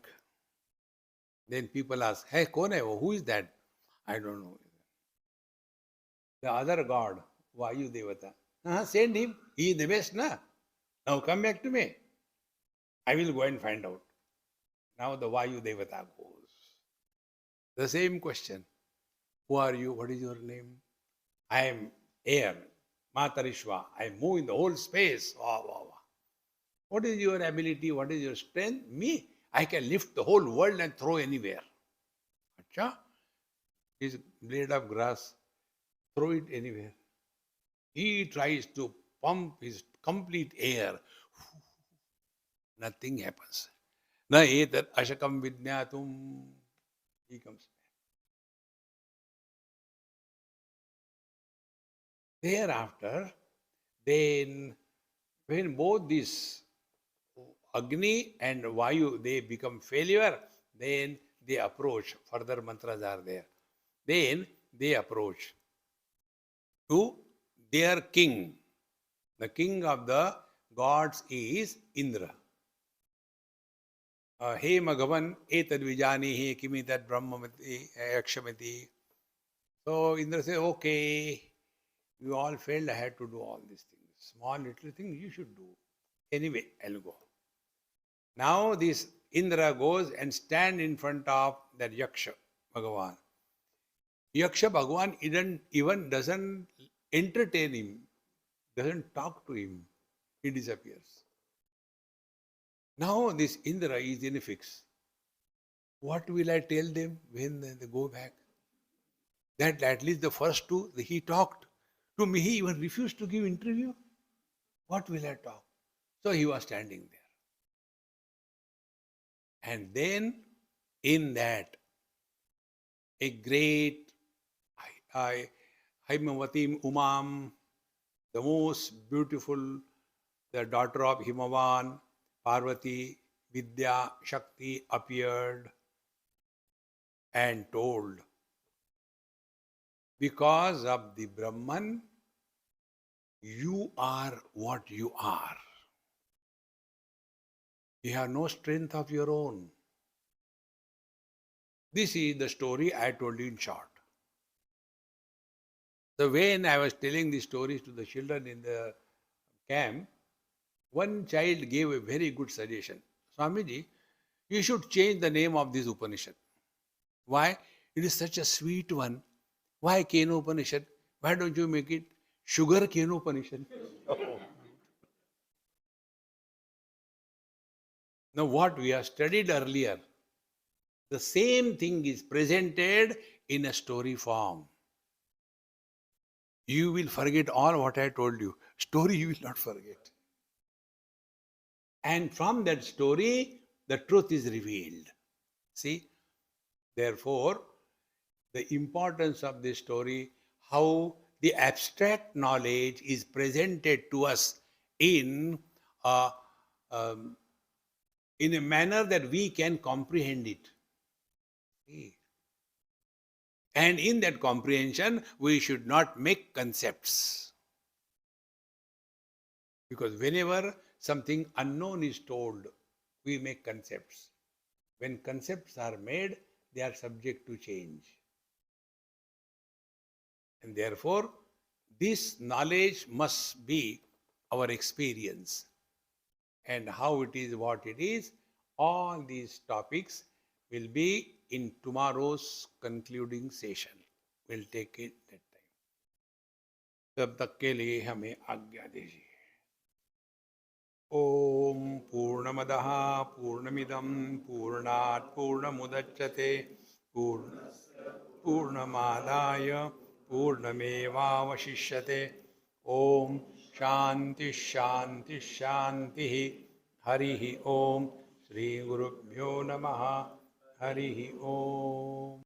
[SPEAKER 1] Then people asked, hey, kaun hai wo? Who is that? I don't know. The other god, Vayu Devata. Send him. He is the best, na? Now come back to me. I will go and find out. Now the Vayu Devata goes. The same question. Who are you? What is your name? I am air, Matarishva. I move in the whole space. Wow, wow, wow. What is your ability? What is your strength? Me, I can lift the whole world and throw anywhere. Acha, his blade of grass, throw it anywhere. He tries to pump his complete air. Nothing happens. Na etat ashakam vidnyatum. He comes back. Thereafter, then when both these Agni and Vayu, they become failure, then they approach. Further mantras are there. Then they approach to their king. The king of the gods is Indra. He Magavan etad vijanihi kimitat brahmamati yakshamati. So Indra says, okay, you all failed, I had to do all these things. Small little thing you should do. Anyway, I'll go. Now this Indra goes and stand in front of that Yaksha Bhagavan. Yaksha Bhagavan even doesn't entertain him, doesn't talk to him. He disappears. Now this Indra is in a fix. What will I tell them when they go back? That at least the first two, he talked. To me, he even refused to give interview. What will I talk? So he was standing there. And then in that, a great Himavatim Umam, the most beautiful, the daughter of Himavan, Parvati, Vidya, Shakti appeared and told, because of the Brahman, you are what you are. You have no strength of your own. This is the story I told you in short. So when I was telling these stories to the children in the camp, one child gave a very good suggestion. Swamiji, you should change the name of this Upanishad. Why? It is such a sweet one. Why Kenopanishad? Why don't you make it Sugar Kenopanishad? Now, what we have studied earlier, the same thing is presented in a story form. You will forget all what I told you. Story you will not forget. And from that story, the truth is revealed. See? Therefore, the importance of this story, how the abstract knowledge is presented to us in a, um, in a manner that we can comprehend it. See? And in that comprehension, we should not make concepts. Because whenever something unknown is told, we make concepts. When concepts are made, they are subject to change. And therefore, this knowledge must be our experience. And how it is, what it is, all these topics will be in tomorrow's concluding session. We'll take it that time. तब तक के लिए हमें आज्ञा दीजिए. ओम पूर्णमदः पूर्णमिदं पूर्णात् पूर्णमुदच्यते पूर्णमादाय पूर्णमेवावशिष्यते. ओम शांति शांति शांति. हरि ओम. श्री गुरुभ्यो नमः. हरि ओम.